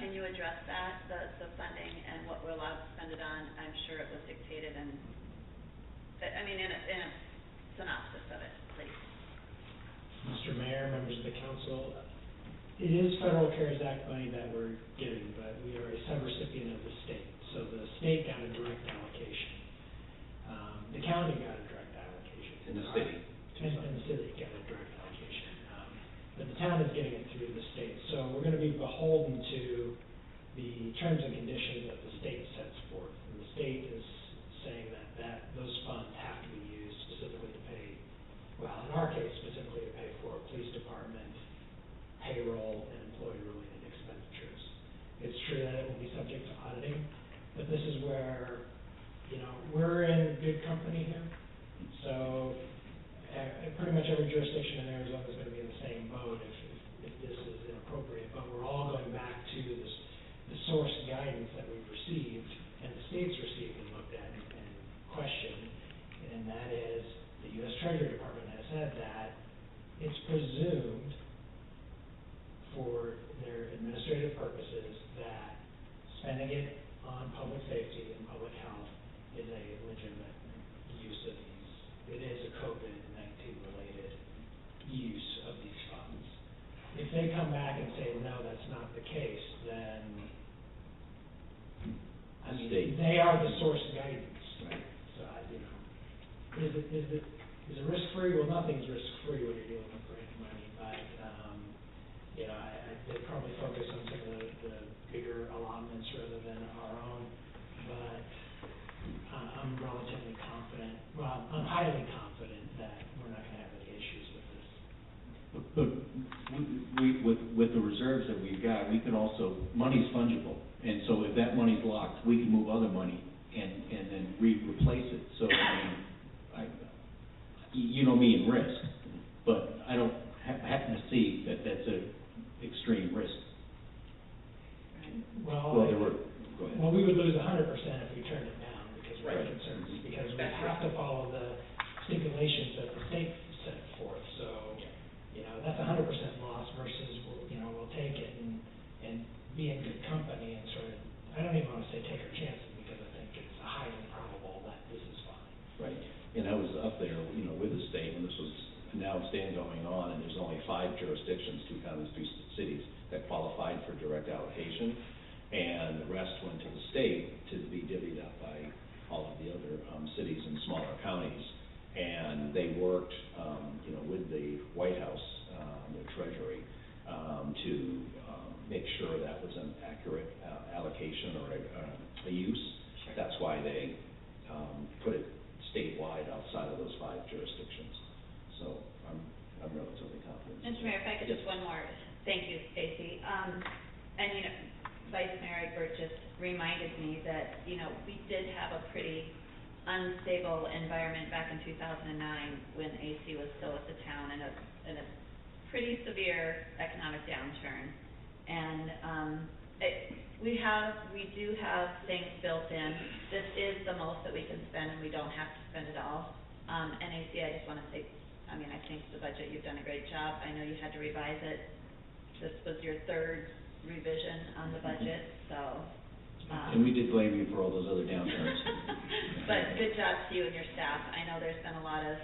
can you address that, the funding and what we're allowed to spend it on? I'm sure it was dictated and, in a synopsis of it, please. Mr. Mayor, members of the council, it is federal CARES Act money that we're giving, but we are a subrecipient of the state. So the state got a direct allocation. The county got a direct allocation. In the city. And the city got a direct allocation. But the town is getting it through the state. So we're gonna be beholden to the terms and conditions that the state sets forth. And the state is saying that those funds have to be used specifically to pay, well, in our case, specifically to pay for police department, payroll, and employee-related expenditures. It's true that it will be subject to auditing, but this is where, we're in good company here. So, pretty much every jurisdiction in Arizona is gonna be in the same boat if this is inappropriate, but we're all going back to the source guidance that we've received, and the state's received and looked at and questioned, and that is, the U.S. Treasury Department has said that it's presumed for their administrative purposes that spending it on public safety and public health is a legitimate use of these. It is a COVID-19 related use of these funds. If they come back and say, no, that's not the case, then, they are the source guidance. Right. So, is it risk-free? Well, nothing's risk-free when you're dealing with grant money, but, I'd probably focus on some of the bigger allotments rather than our own, but I'm relatively confident, well, I'm highly confident that we're not gonna have any issues with this. But with the reserves that we've got, we can also, money's fungible. And so if that money's locked, we can move other money and then replace it. So, you know me in risk, but I don't happen to see that that's a extreme risk. Well, there were, go ahead. Well, we would lose 100% if we turned it down because we're Right. concerned, because we have to follow the stipulations that the state set forth. So, that's 100% loss versus, we'll take it and be in good company and sort of, I don't even want to say take our chances because I think it's highly probable that this is fine. Right, and I was up there, with the state when this was announced and going on, and there's only 5 jurisdictions, 2 counties, 2 cities, that qualified for direct allocation, and the rest went to the state to be divvied up by all of the other cities and smaller counties. And they worked, with the White House, the Treasury, to make sure that was an accurate allocation or a use. Sure. That's why they put it statewide outside of those 5 jurisdictions. So I'm relatively confident. Mr. Mayor, if I could just one more, thank you, Stacy. Vice Mayor Egbert just reminded me that, we did have a pretty unstable environment back in 2009 when AC was still with the town in a pretty severe economic downturn. And we do have things built in. This is the most that we can spend, and we don't have to spend it all. And AC, I just want to say, I think the budget, you've done a great job. I know you had to revise it. This was your 3rd revision on the budget, so. And we did blame you for all those other downturns. But good job to you and your staff. I know there's been a lot of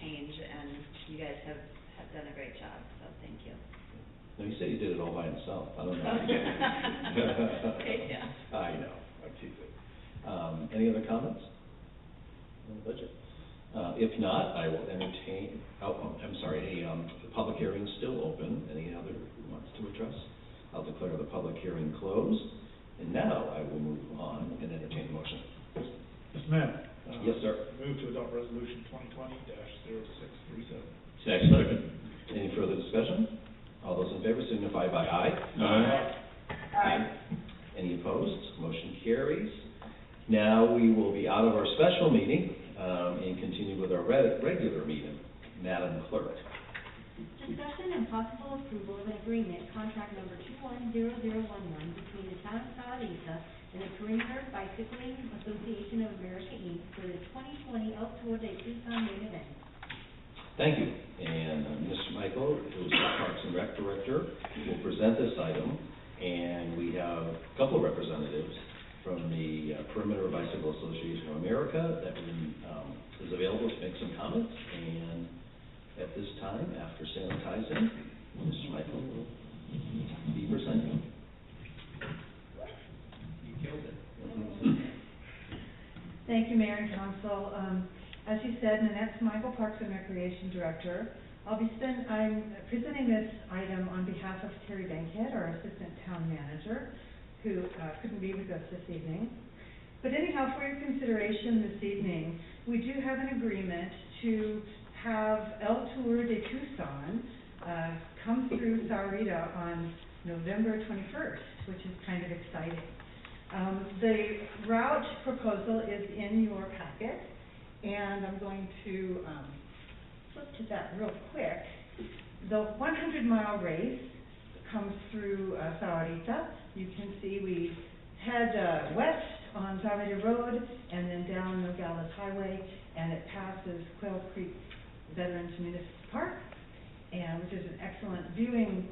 change, and you guys have done a great job, so thank you. No, he said he did it all by himself. I don't know how he did it. Great job. I know, I'm teasing. Any other comments on the budget? If not, I will entertain, the public hearing is still open. Any other who wants to address? I'll declare the public hearing closed. And now I will move on and entertain the motion. Mr. Mayor. Yes, sir. Move to adopt resolution 2020-0637. Second. Any further discussion? All those in favor signify by aye. Aye. Any opposed? Motion carries. Now we will be out of our special meeting and continue with our regular meeting. Madam Clerk. Discussion and possible approval of an agreement, contract number 210011, between the town of Saladesa and the Perimeter Bicycling Association of America, Inc. for the 2020 El Tour de Tucson main event. Thank you. And Mr. Michael, who is the Parks and Rec Director, will present this item. And we have a couple of representatives from the Perimeter Bicycle Association of America that is available to make some comments. And at this time, after sanitizing, Mr. Michael will Be presenting. You killed it. Thank you, Mayor and Council. As you said, Nanette Michael, Parks and Recreation Director. I'm presenting this item on behalf of Terry Bankhead, our Assistant Town Manager, who couldn't be with us this evening. But anyhow, for your consideration this evening, we do have an agreement to have El Tour de Tucson come through Sahuarita on November 21st, which is kind of exciting. The route proposal is in your packet, and I'm going to flip to that real quick. The 100-mile race comes through Sahuarita. You can see we head west on Sahuarita Road and then down Nogales Highway, and it passes Quail Creek Veterans Municipal Park, and which is an excellent viewing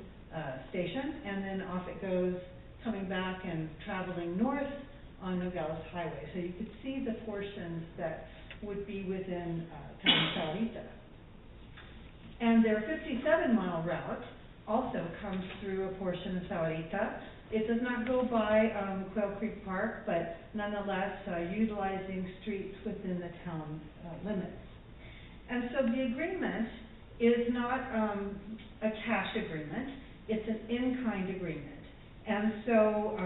station, and then off it goes, coming back and traveling north on Nogales Highway. So you could see the portions that would be within town of Sahuarita. And their 57-mile route also comes through a portion of Sahuarita. It does not go by Quail Creek Park, but nonetheless utilizing streets within the town's limits. And so the agreement is not a cash agreement, it's an in-kind agreement. And so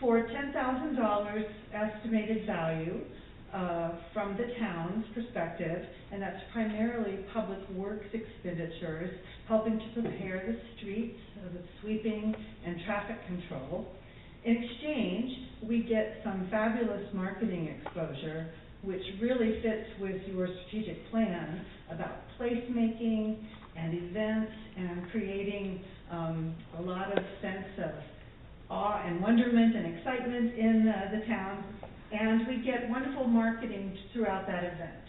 for $10,000 estimated value from the town's perspective, and that's primarily public works expenditures, helping to prepare the streets, the sweeping and traffic control. In exchange, we get some fabulous marketing exposure, which really fits with your strategic plan about placemaking and events and creating a lot of sense of awe and wonderment and excitement in the town. And we get wonderful marketing throughout that event.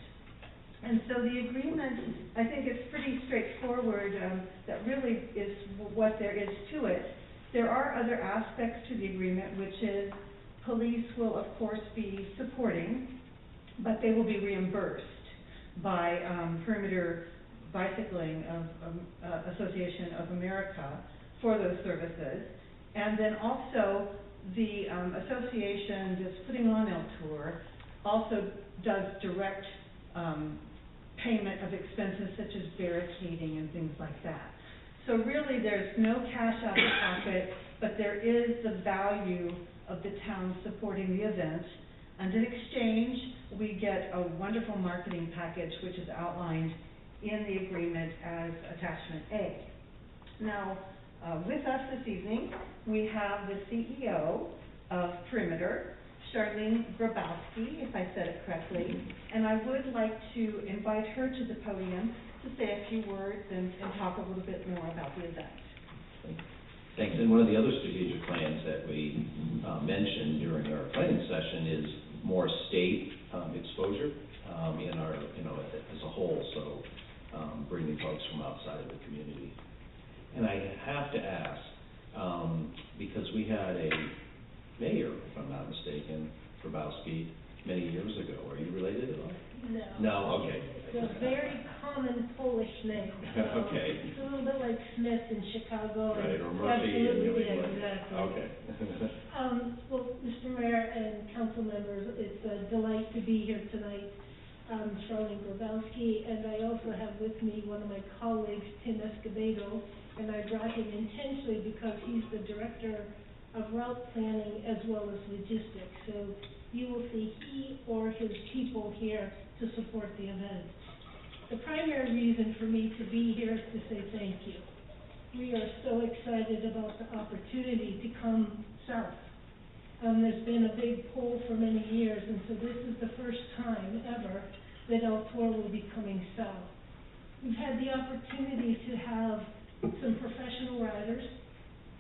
And so the agreement, I think it's pretty straightforward. That really is what there is to it. There are other aspects to the agreement, which is police will, of course, be supporting, but they will be reimbursed by Perimeter Bicycling Association of America for those services. And then also the association that's putting on El Tour also does direct payment of expenses such as barricading and things like that. So really there's no cash out of pocket, but there is the value of the town supporting the event. And in exchange, we get a wonderful marketing package which is outlined in the agreement as Attachment A. Now, with us this evening, we have the CEO of Perimeter, Charlene Grabowski, if I said it correctly, and I would like to invite her to the podium to say a few words and talk a little bit more about the event. Thanks. And one of the other strategic plans that we mentioned during our planning session is more state exposure in our, as a whole, so bringing folks from outside of the community. And I have to ask, because we had a mayor, if I'm not mistaken, Grabowski, many years ago. Are you related at all? No. No, okay. It's a very common Polish name. So Okay. It's a little bit like Smith in Chicago. Right, or Murphy in New Absolutely, England. exactly. Okay. Well, Mr. Mayor and council members, it's a delight to be here tonight. I'm Charlene Grabowski, and I also have with me one of my colleagues, Tim Escobedo, and I brought him intentionally because he's the director of route planning as well as logistics. So you will see he or his people here to support the event. The primary reason for me to be here is to say thank you. We are so excited about the opportunity to come south. There's been a big pull for many years, and so this is the first time ever that El Tour will be coming south. We've had the opportunity to have some professional riders,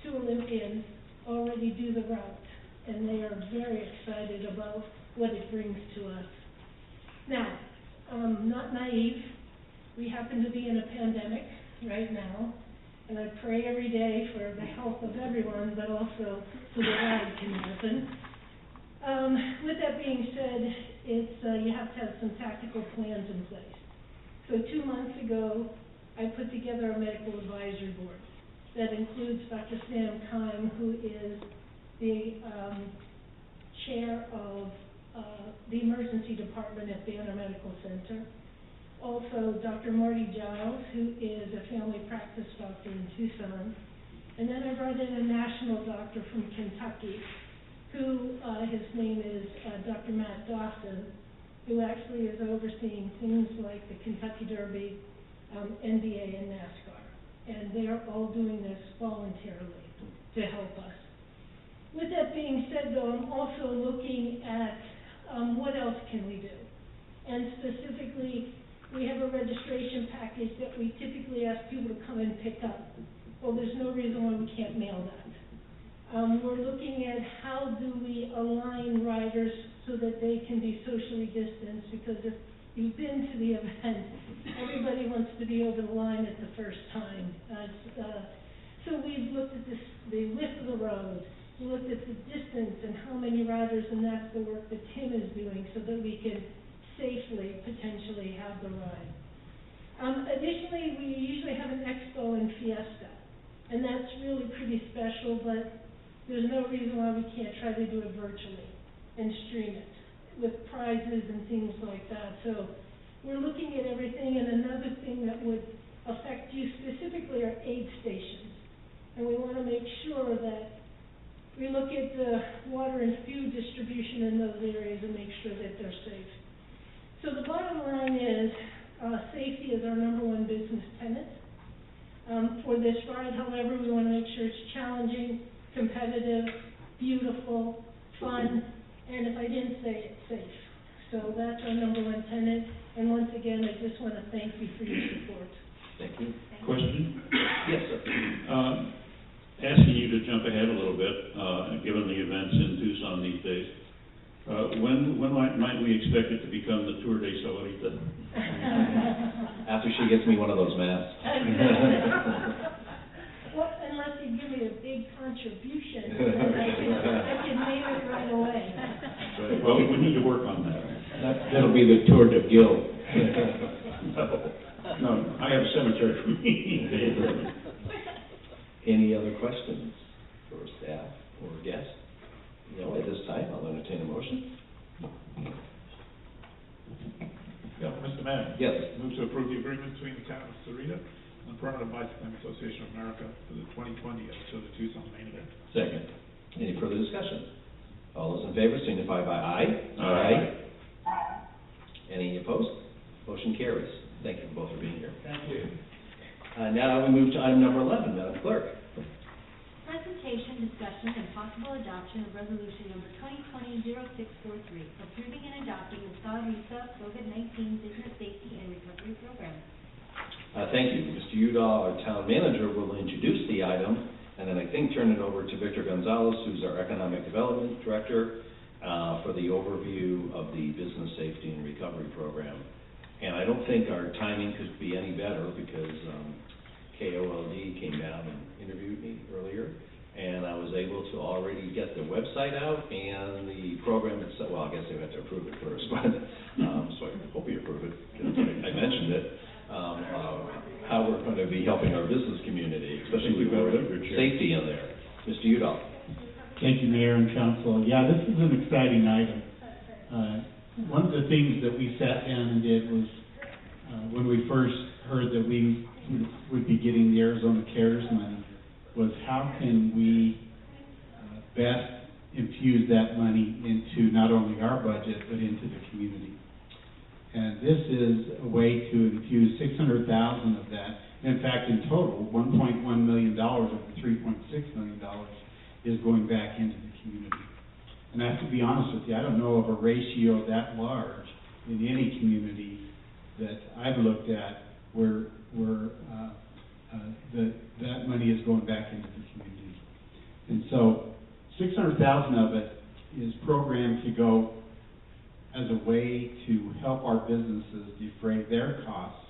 2 Olympians, already do the route, and they are very excited about what it brings to us. Now, not naive. We happen to be in a pandemic right now, and I pray every day for the health of everyone, but also so the ride can happen. With that being said, you have to have some tactical plans in place. So 2 months ago, I put together a medical advisory board. that includes Dr. Sam Keim, who is the chair of the emergency department at Banner Medical Center. Also, Dr. Marty Giles, who is a family practice doctor in Tucson. And then I brought in a national doctor from Kentucky, who, his name is Dr. Matt Dawson, who actually is overseeing things like the Kentucky Derby, NBA, and NASCAR. And they are all doing this voluntarily to help us. With that being said, though, I'm also looking at what else can we do. And specifically, we have a registration package that we typically ask people to come and pick up. Well, there's no reason why we can't mail that. We're looking at how do we align riders so that they can be socially distanced, because if you've been to the event, everybody wants to be over the line at the first time. So we've looked at the width of the road, we looked at the distance and how many riders, and that's the work that Tim is doing so that we can safely potentially have the ride. Additionally, we usually have an expo in Fiesta, and that's really pretty special, but there's no reason why we can't try to do it virtually and stream it with prizes and things like that. So we're looking at everything, and another thing that would affect you specifically are aid stations. And we want to make sure that we look at the water and food distribution in those areas and make sure that they're safe. So the bottom line is, safety is our #1 business tenet for this ride. However, we want to make sure it's challenging, competitive, beautiful, fun, and if I didn't say it, safe. So that's our #1 tenet. And once again, I just want to thank you for your support. Thank you. Question? Yes, sir. Asking you to jump ahead a little bit, given the events in Tucson these days. When might we expect it to become the Tour de Saudita? After she gets me one of those masks. Well, unless you give me a big contribution, then I can name it right away. Well, we need to work on that. That'll be the Tour de Gil. No, I have a cemetery for me. Any other questions for staff or guests? No, at this time, I'll entertain a motion. Yeah, Mr. Mayor. Yes. Move to approve the agreement between the town of Sarita and the Permanent Bicycling Association of America for the 2020 episode of Tucson main event. Second. Any further discussion? All those in favor signify by aye. Aye. Any opposed? Motion carries. Thank you both for being here. Thank you. Now we move to item number 11, Madam Clerk. Presentation, discussion, and possible adoption of resolution number 2020-0643, approving and adopting the Saudita COVID-19 Business Safety and Recovery Program. Thank you. Mr. Udall, our town manager, will introduce the item, and then I think turn it over to Victor Gonzalez, who's our Economic Development Director, for the overview of the Business Safety and Recovery Program. And I don't think our timing could be any better because KOLD came down and interviewed me earlier, and I was able to already get the website out and the program itself. Well, I guess they have to approve it first, but so I hope you approve it, because I mentioned it. How we're going to be helping our business community, especially with safety in there. Mr. Udall. Thank you, Mayor and Council. Yeah, this is an exciting item. One of the things that we sat down and did was, when we first heard that we would be getting the Arizona CARES money, was how can we best infuse that money into not only our budget, but into the community. And this is a way to infuse $600,000 of that. In fact, in total, $1.1 million of the $3.6 million is going back into the community. And I have to be honest with you, I don't know of a ratio that large in any community that I've looked at where that money is going back into the community. And so $600,000 of it is programmed to go as a way to help our businesses defray their costs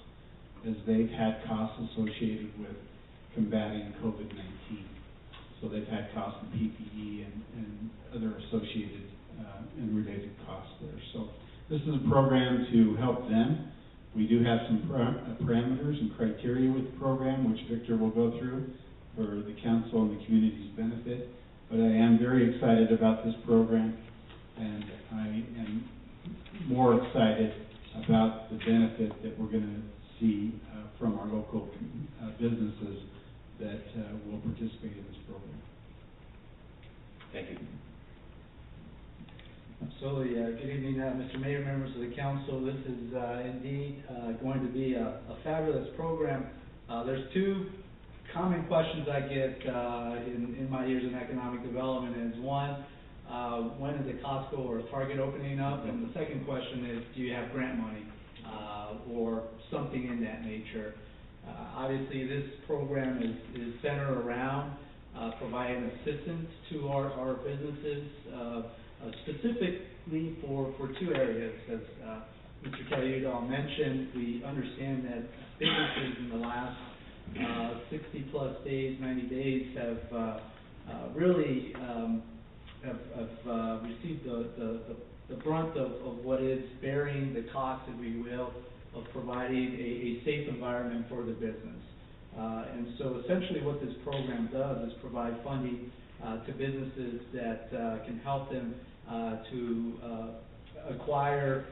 as they've had costs associated with combating COVID-19. So they've had costs in PPE and other associated and related costs there. So this is a program to help them. We do have some parameters and criteria with the program, which Victor will go through. for the council and the community's benefit. But I am very excited about this program, and I am more excited about the benefit that we're going to see from our local businesses that will participate in this program. Thank you. Absolutely. Good evening, Mr. Mayor, members of the council. This is indeed going to be a fabulous program. There's two common questions I get in my years in economic development is one, when is a Costco or a Target opening up? And the second question is, do you have grant money or something in that nature? Obviously, this program is centered around providing assistance to our businesses, specifically for two areas. As Mr. Kelly-Udall mentioned, we understand that businesses in the last 60-plus days, 90 days have really received the brunt of what is bearing the cost, if we will, of providing a safe environment for the business. And so essentially what this program does is provide funding to businesses that can help them to acquire,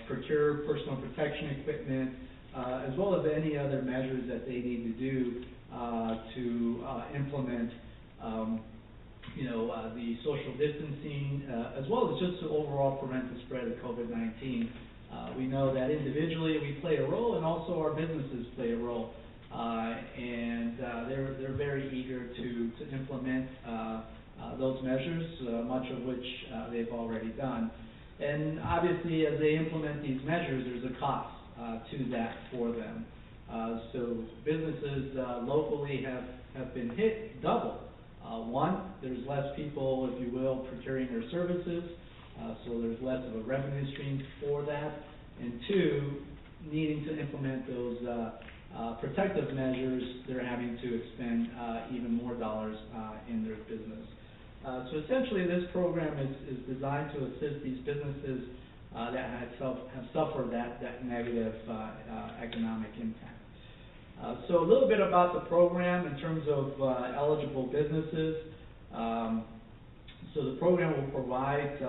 procure personal protection equipment, as well as any other measures that they need to do to implement the social distancing, as well as just to overall prevent the spread of COVID-19. We know that individually we play a role, and also our businesses play a role. And they're very eager to implement those measures, much of which they've already done. And obviously, as they implement these measures, there's a cost to that for them. So businesses locally have been hit double. One, there's less people, if you will, procuring their services, so there's less of a revenue stream for that. And two, needing to implement those protective measures, they're having to expend even more dollars in their business. So essentially, this program is designed to assist these businesses that have suffered that negative economic impact. So a little bit about the program in terms of eligible businesses. So the program will provide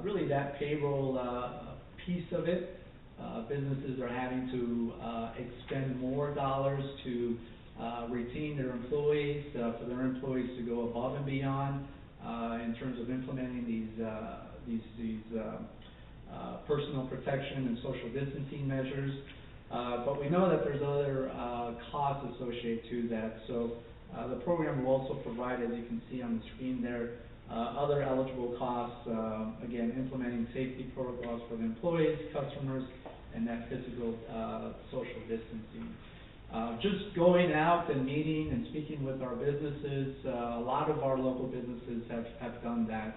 really that payroll piece of it. Businesses are having to expend more dollars to retain their employees, for their employees to go above and beyond in terms of implementing these personal protection and social distancing measures. But we know that there's other costs associated to that. So the program will also provide, as you can see on the screen there, other eligible costs, again, implementing safety protocols for the employees, customers, and that physical social distancing. Just going out and meeting and speaking with our businesses, a lot of our local businesses have done that.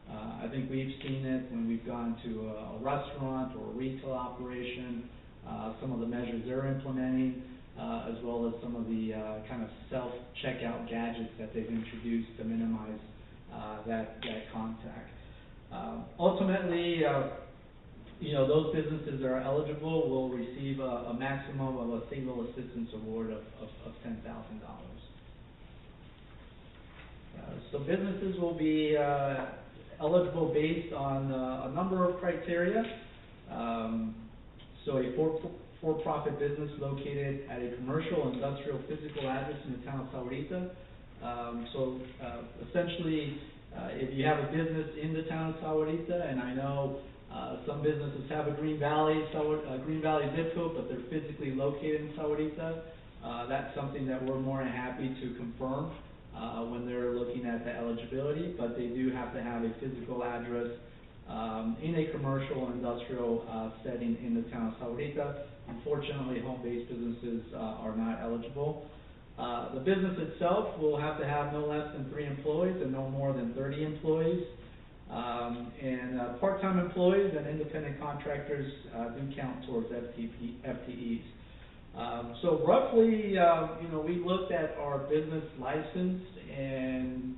I think we've seen it when we've gone to a restaurant or a retail operation, some of the measures they're implementing, as well as some of the kind of self-checkout gadgets that they've introduced to minimize that contact. Ultimately, those businesses that are eligible will receive a maximum of a single assistance award of $10,000. So businesses will be eligible based on a number of criteria. So a for-profit business located at a commercial, industrial, physical address in the town of Sahuarita. So essentially, if you have a business in the town of Sahuarita, and I know some businesses have a Green Valley zip code, but they're physically located in Sahuarita, that's something that we're more than happy to confirm when they're looking at the eligibility, but they do have to have a physical address in a commercial industrial setting in the town of Sahuarita. Unfortunately, home-based businesses are not eligible. The business itself will have to have no less than 3 employees and no more than 30 employees. And part-time employees and independent contractors do count towards FTEs. So roughly, we looked at our business license and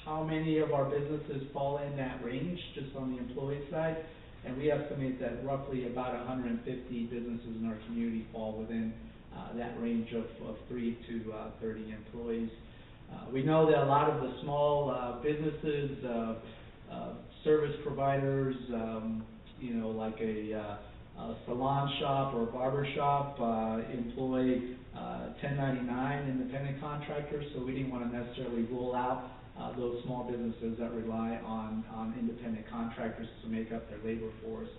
how many of our businesses fall in that range, just on the employee side, and we estimate that roughly about 150 businesses in our community fall within that range of 3 to 30 employees. We know that a lot of the small businesses, service providers, like a salon shop or a barber shop, employ 1099 independent contractors, so we didn't want to necessarily rule out those small businesses that rely on independent contractors to make up their labor force.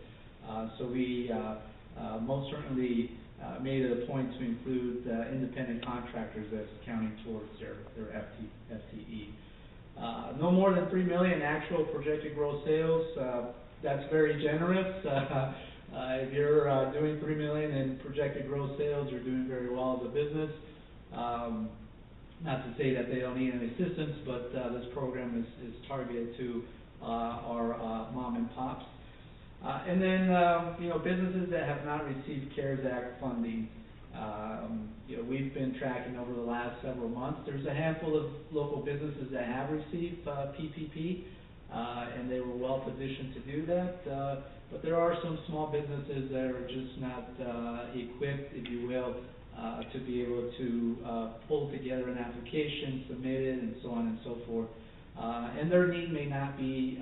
So we most certainly made it a point to include independent contractors as counting towards their FTE. No more than $3 million actual projected gross sales. That's very generous. If you're doing $3 million in projected gross sales, you're doing very well as a business. Not to say that they don't need any assistance, but this program is targeted to our mom and pops. And then, businesses that have not received CARES Act funding. We've been tracking over the last several months. There's a handful of local businesses that have received PPP, and they were well positioned to do that. But there are some small businesses that are just not equipped, if you will, to be able to pull together an application, submit it, and so on and so forth. And their need may not be,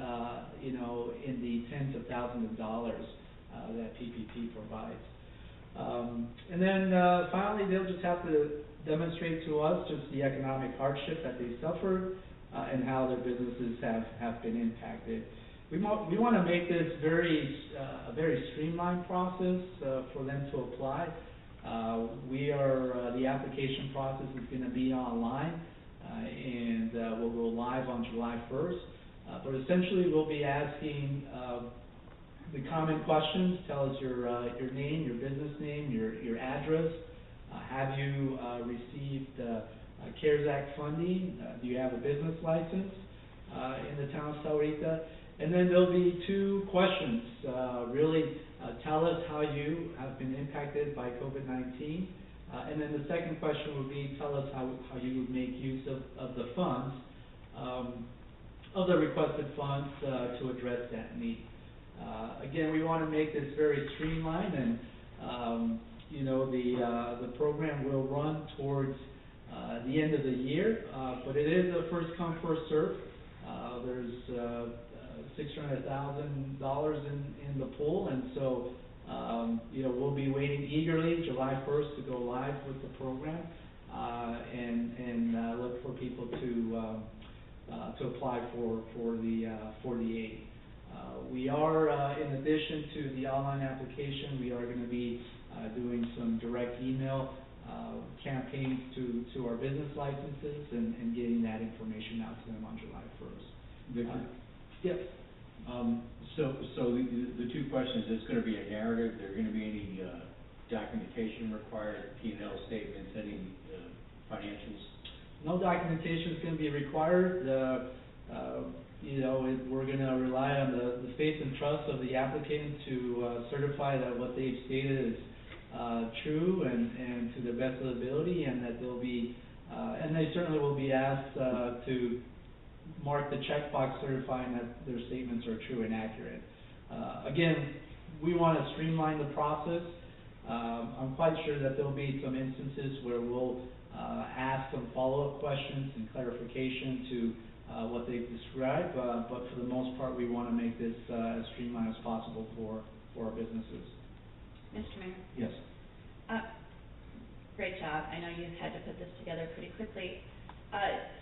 in the tens of thousands of dollars that PPP provides. And then finally, they'll just have to demonstrate to us just the economic hardship that they suffered and how their businesses have been impacted. We want to make this a very streamlined process for them to apply. The application process is going to be online, and we'll go live on July 1st. But essentially, we'll be asking the common questions. Tell us your name, your business name, your address. Have you received CARES Act funding? Do you have a business license in the town of Sahuarita? And then there'll be 2 questions. Tell us how you have been impacted by COVID-19. And then the second question would be, tell us how you would make use of the funds, of the requested funds to address that need. Again, we want to make this very streamlined, and the program will run towards the end of the year, but it is a first come, first serve. There's $600,000 in the pool, and so we'll be waiting eagerly July 1st to go live with the program, and look for people to apply for the aid. We are, in addition to the online application, we are going to be doing some direct email campaigns to our business licenses and getting that information out to them on July 1st. Victor? Yep. So the 2 questions, it's going to be a narrative, there going to be any documentation required, P&L statements, any financials? No documentation is going to be required. We're going to rely on the faith and trust of the applicant to certify that what they've stated is true and to the best of their ability, and that they'll be, and they certainly will be asked to mark the checkbox certifying that their statements are true and accurate. Again, we want to streamline the process. I'm quite sure that there'll be some instances where we'll ask some follow-up questions and clarification to what they've described, but for the most part, we want to make this as streamlined as possible for our businesses. Mr. Mayor? Yes. Great job. I know you had to put this together pretty quickly.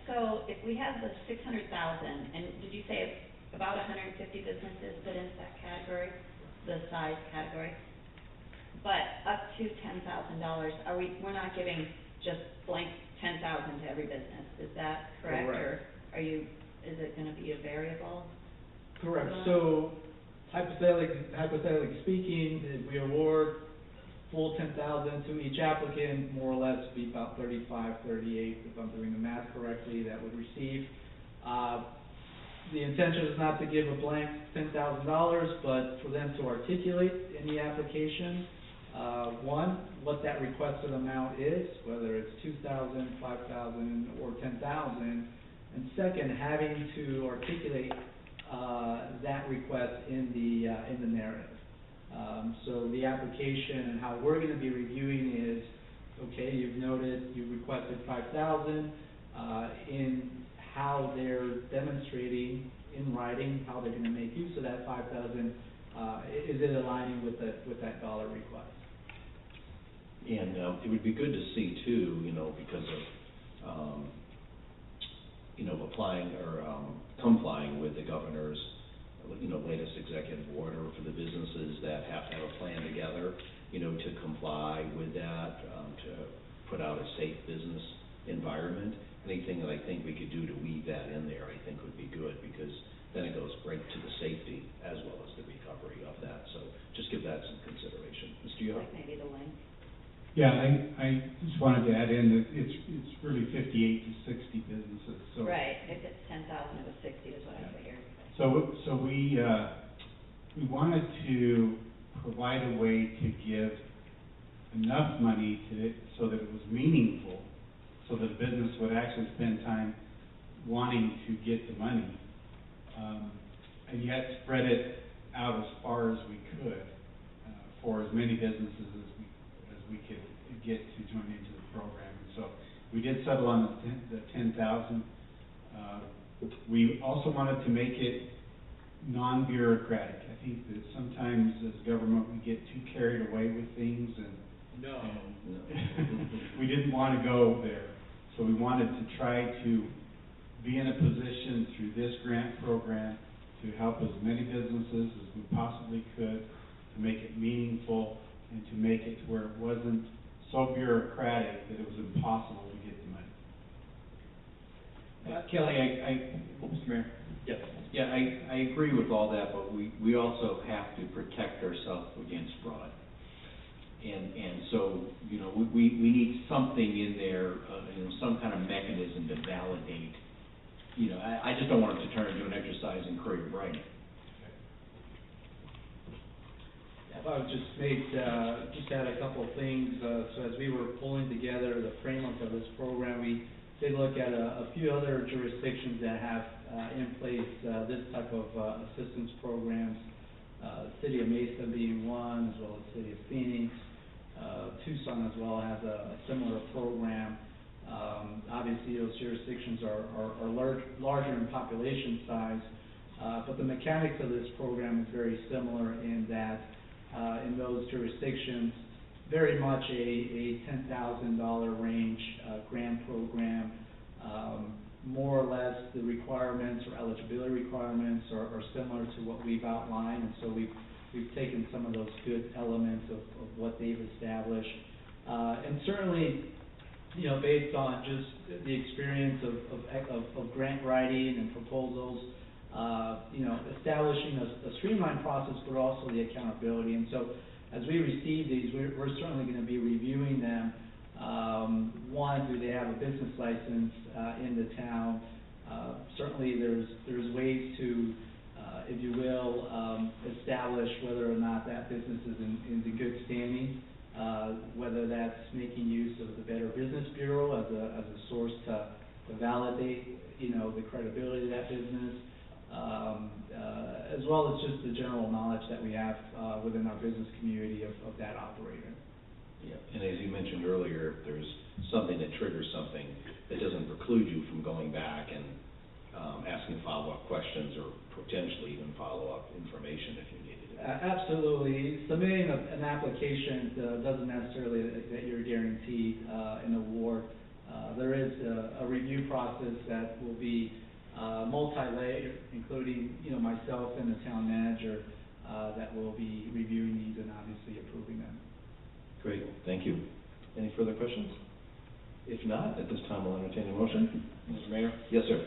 So if we have the 600,000, and did you say about 150 businesses fit into that category, the size category? But up to $10,000, we're not giving just blank 10,000 to every business, is that correct? Correct. Or is it going to be a variable? Correct. So hypothetically speaking, if we award full 10,000 to each applicant, more or less be about 35, 38, if I'm doing the math correctly, that would receive. The intention is not to give a blank $10,000, but for them to articulate in the application, one, what that requested amount is, whether it's 2,000, 5,000, or 10,000, and second, having to articulate that request in the narrative. So the application and how we're going to be reviewing is okay, you've noted, you requested 5,000, in how they're demonstrating in writing, how they're gonna make use of that 5,000, is it aligning with that dollar request? And, it would be good to see too, you know, because of, you know, applying or, complying with the governor's, you know, latest executive order for the businesses that have to have a plan together, you know, to comply with that, to put out a safe business environment. Anything that I think we could do to weave that in there, I think would be good, because then it goes right to the safety as well as the recovery of that. So just give that some consideration. Mr. Yo? Like maybe the link. Yeah, I just wanted to add in that it's really 58 to 60 businesses, so. Right, if it's 10,000, it was 60 is what I figured. So we wanted to provide a way to give enough money to, so that it was meaningful, so that a business would actually spend time wanting to get the money, and yet spread it out as far as we could, for as many businesses as we could get to join into the program. And so we did settle on the 10,000. We also wanted to make it non-bureaucratic. I think that sometimes as government, we get too carried away with things, and we didn't want to go there. So we wanted to try to be in a position through this grant program to help as many businesses as we possibly could, to make it meaningful, and to make it to where it wasn't so bureaucratic that it was impossible to get the money. Kelly, Mr. Mayor? Yes. Yeah, I agree with all that, but we also have to protect ourselves against fraud. And so, you know, we need something in there, you know, some kind of mechanism to validate. You know, I just don't want it to turn into an exercise in creative writing. If I would just add a couple of things, so as we were pulling together the framework of this program, we did look at a few other jurisdictions that have in place this type of assistance programs, City of Mesa being one, as well as City of Phoenix. Tucson as well has a similar program. Obviously, those jurisdictions are larger in population size, but the mechanics of this program is very similar in that in those jurisdictions, very much a $10,000 range grant program. More or less, the requirements or eligibility requirements are similar to what we've outlined, and so we've taken some of those good elements of what they've established. And certainly, you know, based on just the experience of grant writing and proposals, you know, establishing a streamlined process, but also the accountability. And so, as we receive these, we're certainly going to be reviewing them. One, do they have a business license in the town? Certainly, there's ways to, if you will, establish whether or not that business is in good standing. Whether that's making use of the Better Business Bureau as a source to validate, you know, the credibility of that business, as well as just the general knowledge that we have within our business community of that operator. Yeah, and as you mentioned earlier, if there's something that triggers something, that doesn't preclude you from going back and asking follow-up questions or potentially even follow-up information if you needed it. Absolutely. Submitting an application doesn't necessarily that you're guaranteed an award. There is a review process that will be multi-layered, including, you know, myself and the town manager that will be reviewing these and obviously approving them. Great, thank you. Any further questions? If not, at this time, we'll entertain a motion. Mr. Mayor? Yes, sir.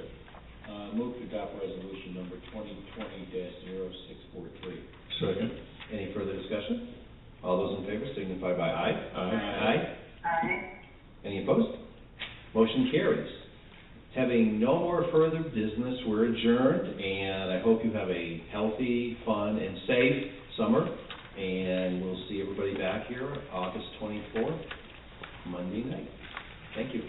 Move to adopt resolution number 2020-0643. Second. Any further discussion? All those in favor signify by aye. Aye. Aye. Any opposed? Motion carries. Having no more further business, we're adjourned, and I hope you have a healthy, fun, and safe summer, and we'll see everybody back here August 24th, Monday night. Thank you.